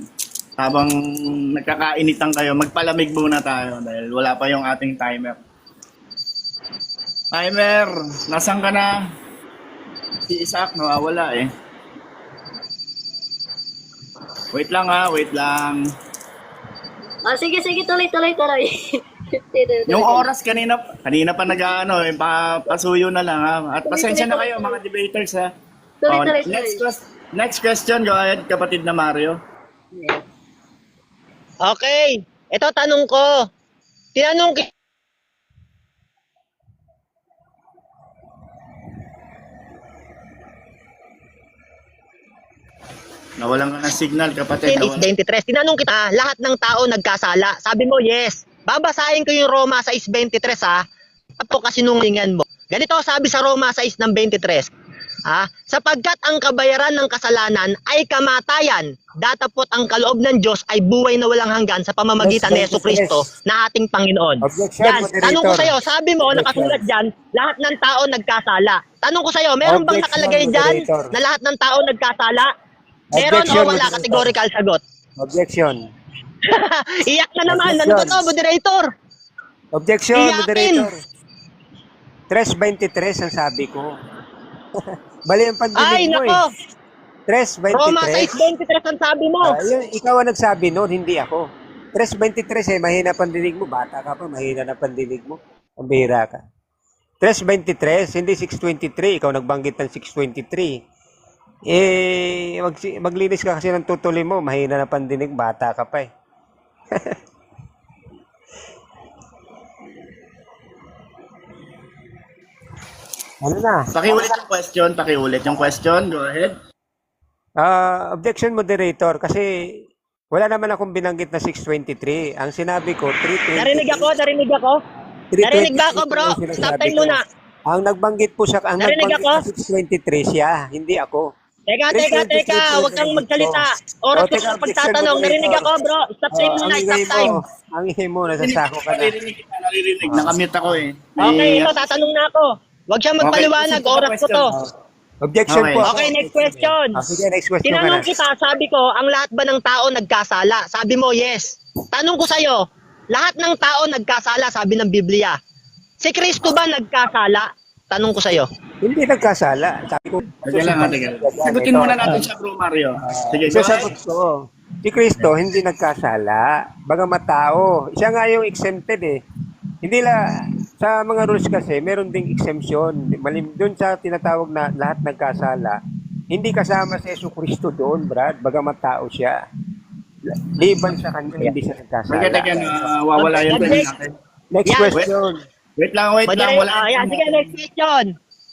Habang nagkakainitan kayo, magpalamig muna tayo dahil wala pa yung ating timer. Timer, nasan ka na? Si Isaac, nawawala eh. Wait lang ha, wait lang. Sige, tuloy. Yung oras kanina pa nag-ano, pasuyo na lang ha. At pasensya na kayo mga debaters ha. Tuloy. Next question, go ahead kapatid na Mario. Okay. Ito tanong ko. Tinanong ki- Nawalan ka ng signal kapatid. is 23. Tinanong kita, lahat ng tao nagkasala. Sabi mo, yes. Babasahin ko yung Roma 6:23 ha. Apo kasinungalingan mo. Ganito sabi sa Roma 6 ng 23. Sapagkat ang kabayaran ng kasalanan ay kamatayan, datapot ang kaloob ng Diyos ay buhay na walang hanggan sa pamamagitan ni Jesucristo na ating Panginoon. Objection, Yan, moderator. tanong ko sa'yo, sabi mo, nakasulat dyan, lahat ng tao nagkasala. Tanong ko sa'yo, meron bang Objection, nakalagay dyan moderator. na lahat ng tao nagkasala? Meron Objection, o wala? moderator. Categorical sagot. Objection. Iyak na naman. Ano Objection. ba to, moderator? Objection, Iyakin. moderator. 3:23 ang sabi ko. Mali ang Ay, pandinig mo nako. eh. Roma 3:23. 6:23 ang sabi mo. Ikaw ang nagsabi noon, hindi ako. 3:23 mahina pandinig mo. Bata ka pa, mahina na pandinig mo. Ang bihira ka. 3:23, hindi 6:23. Ikaw nagbanggit ng 6:23. Maglinis ka kasi ng tutuli mo. Mahina na pandinig, bata ka pa eh. Ano na? Pakiulit yung question, go ahead. Objection, moderator, kasi wala naman akong binanggit na 6:23. Ang sinabi ko, 3:20. Narinig ako? 3:20 Narinig ba ako, bro? yung sinasabi Stop time ko. muna. Ang nagbanggit po siya, ang Narinig nagbanggit ako? na 6:23 siya, hindi ako. Teka. 3:23 Huwag kang magsalita. O, Oras ko teka, sa pagtatanong. objection, Narinig ako, bro. Stop time muna. Stop time. Ang ingay mo, nasasako ka na. Naririnig. Nakamute ako eh. Okay, ito, tatanong na ako. Huwag siyang magpaliwanag. Okay, Oras ko to. Objection Okay. po. Okay, next question. Sige, next question ka na. Tinanong kita, sabi ko, ang lahat ba ng tao nagkasala? Sabi mo, yes. Tanong ko sa'yo, lahat ng tao nagkasala, sabi ng Biblia. Si Kristo ba nagkasala? Tanong ko sa'yo. Hindi nagkasala. Sabi ko, Teka lang. Sagutin muna natin siya, bro Mario. Sige, go sasagot ahead. ko. Si Kristo hindi nagkasala. Bagamat tao. Siya nga yung exempted eh. Hindi sa mga rules kasi, meron ding exemption. Doon sa tinatawag na lahat nagkasala, hindi kasama si Jesucristo doon, Brad. Bagamat tao siya. Liban sa kanya, hindi siya nagkasala. Teka, nawawala yung time natin. Next Yan. question. Wait lang. Ayan, sige, next question.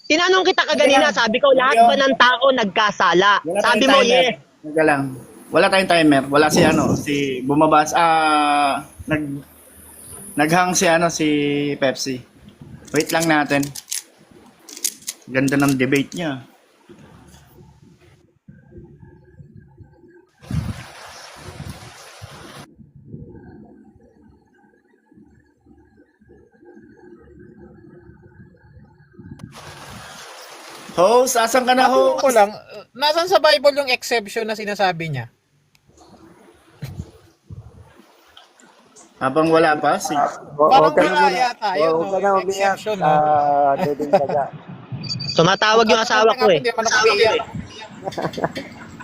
Tinanong kita kaganina, sabi ko, lahat ba ng tao nagkasala? Wala Sabi tayong mo, timer. yes. Teka lang. Wala tayong timer. Wala si bumabas, naghang si Pepsi. Wait lang natin. Ganda ng debate niya. Host, asan ka na, Ako ko host? lang, nasan sa Bible yung exception na sinasabi niya? Habang wala pa, Parang wala yata yun, Huwag ka na no? umiyak. Exception, no? Dudong daga. Tumatawag yung asawa ko eh. Hindi naman ako umiyak.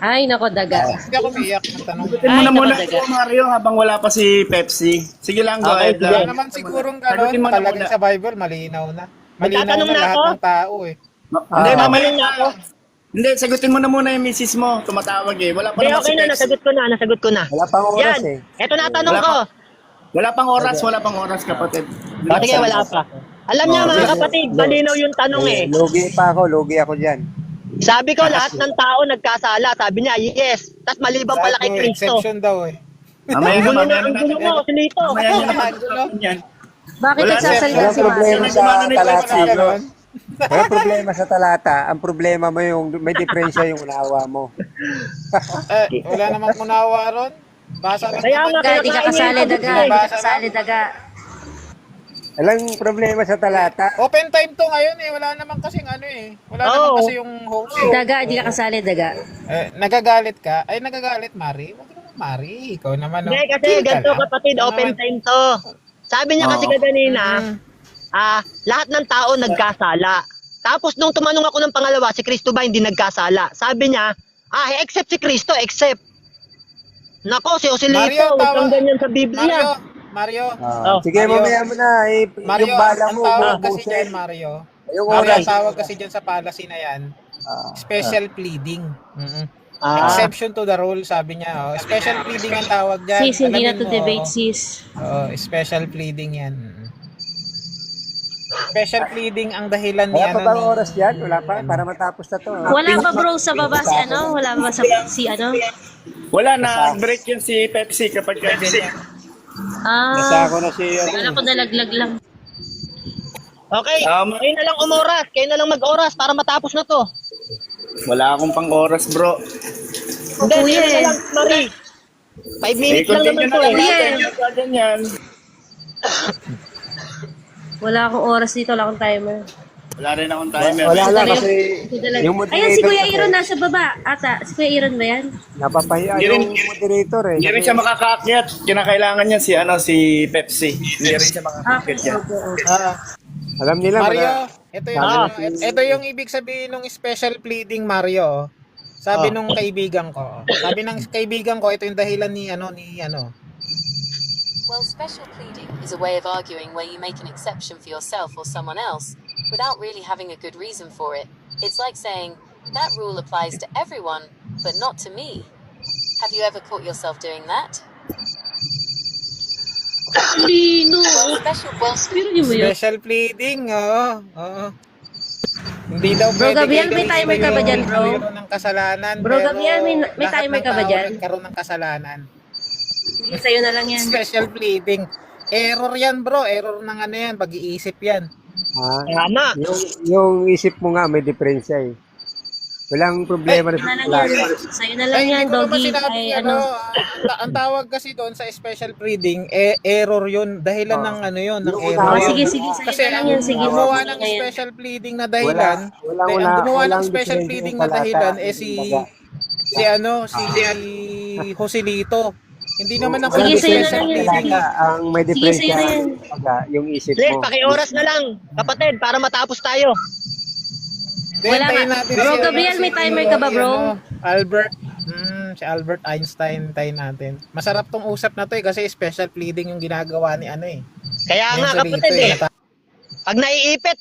Ay, nako, daga. Hindi ako umiyak ng tanong. sagutin mo na Ay, muna napadaga. ito, Mario, habang wala pa si Pepsi. Sige lang, go Okay, ahead sige. Wala lang. naman sigurong Sagutin gano'n. mo na Nakalagay muna. sa Bible, malinaw na. Malinaw Magtatanong na na lahat ako? ng tao eh. Hindi, mamaya Tatanong na ako. Hindi, sagutin mo na muna yung misis mo. Tumatawag eh. Wala pa Hindi, naman okay si na, Pepsi. nasagot ko na. Wala pang oras Yan, eh. eto na tanong Wala ko. Wala pang oras, kapatid. Pati kaya wala pa. Alam niyo mga kapatid, malinaw yung tanong eh. Lugi ako dyan. Sabi ko lahat ng tao nagkasala. Sabi niya, yes. Tapos maliban pala Lahat kay may Kristo. exception daw eh. Mamaya Ang na, gulo mamaya ang na. gulo mo, Silito. Mamaya na Ang naman yan. Bakit Wala nagsasalita Walang si problema Mario? sa talata. Wala ganon. Walang problema sa talata. Ang problema mo yung may diferensya yung unawa mo. Wala namang unawa ron. Basa lang Kaya naman. nga, Daga, di ka kasali, daga. Di ka kasali, daga. Walang problema sa talata. Open time to ngayon eh. Wala naman kasing ano eh. Wala Oo. naman kasi yung host eh. Daga, di ka kasali, daga. Nagagalit ka? Ay, nagagalit, Mari? Huwag naman, Mari. Ikaw naman. Hindi, kasi Chill ka ganito lang. kapatid, Ikaw open naman. time to. Sabi niya kasi kanina, lahat ng tao nagkasala. Tapos nung tumanong ako ng pangalawa, si Kristo ba hindi nagkasala? Sabi niya, except si Kristo, except. Nako, si Joselito, Mario, huwag kang tawa. ganyan sa Biblia. Mario. Sige, Mario. mamaya mo na. Mario, Yung bala ang mo, tawag kasi bubusin. dyan, Mario. Yung Mario, oras. ang tawag kasi dyan sa policy na yan, special pleading. Exception to the rule, sabi niya. Special pleading ang tawag dyan. Sis, hindi na Alamin to mo, debate, oh. sis. Special pleading yan. Special pleading ang dahilan ni Wala pa ano bang ni- oras yan? Wala pa? Para matapos na to. Wala ba bro sa baba si ano? Wala ba si ano? Wala na, break yun si Pepsi kapag ganyan. Ah, Nasa ako na si... wala ko nalaglag lang. Okay, Tama. kayo na lang umoras, kayo na lang mag-oras para matapos na to. Wala akong pang oras, bro. Hindi, Kuya kayo na eh. lang, Marie. 5 minutes lang naman continue to na lang eh. natin yung ganyan. Wala akong oras dito, wala akong timer. Wala rin akong timer. Wala lang Dali- kasi Dali- yung Ayun, si Kuya kasi Iron nasa baba. Ata, si Kuya Iron ba yan? napapahiya Hindi rin- yung moderator eh. Hindi rin siya makakaakyat. Kinakailangan niya si Pepsi. Hindi rin siya Ah, makakaakyat yan. Alam nila. Mario, wala- ito yung ibig sabihin ng special pleading, Mario. Sabi nung kaibigan ko. Sabi ng kaibigan ko, ito yung dahilan ni ano. Well, special pleading is a way of arguing where you make an exception for yourself or someone else without really having a good reason for it. It's like saying, that rule applies to everyone, but not to me. Have you ever caught yourself doing that? Lino. Special Pero di mo yun. Special pleading, oo. Hindi daw Bro, pwede Gabriel, kay may Kristo timer ka ba yung dyan, bro? mayroon ng kasalanan. Bro, pero Gabriel, may lahat timer ng ka ba tao dyan? nagkaroon ng kasalanan. Sige, sa'yo na lang yan. Special pleading. Error yan, bro. Error ng ano yan. Pag-iisip yan. Tama. Yung isip mo nga may diferensya eh. Walang problema Sa'yo na na lang yan. Sa'yo na lang yan, hindi ko naman doggy. sinabi, Ay, ano, ano. ang tawag kasi doon sa special pleading, error yun. Dahilan ng ano yun, ng Yung error. Oh, una- sige, sige, sa'yo Kasi na lang ang yan. Sige, gumawa sige ng na yan. special pleading na dahilan, ang gumawa ng special pleading na dahilan si Joselito. Hindi naman ang Sige, sa'yo na special lang yan. pleading. Sige. Ang may Sige, diferensya sa'yo na yan. yung isip Please, mo. paki-oras na lang, kapatid, para matapos tayo. Wala Hintayin nga. natin Bro, si- Gabriel, may si- timer ka ba, bro? Albert. Si Albert Einstein, hintayin natin. Masarap tong usap na to eh, kasi special pleading yung ginagawa ni ano eh. Kaya nga, Yung Joselito kapatid eh. eh. Pag naiipit,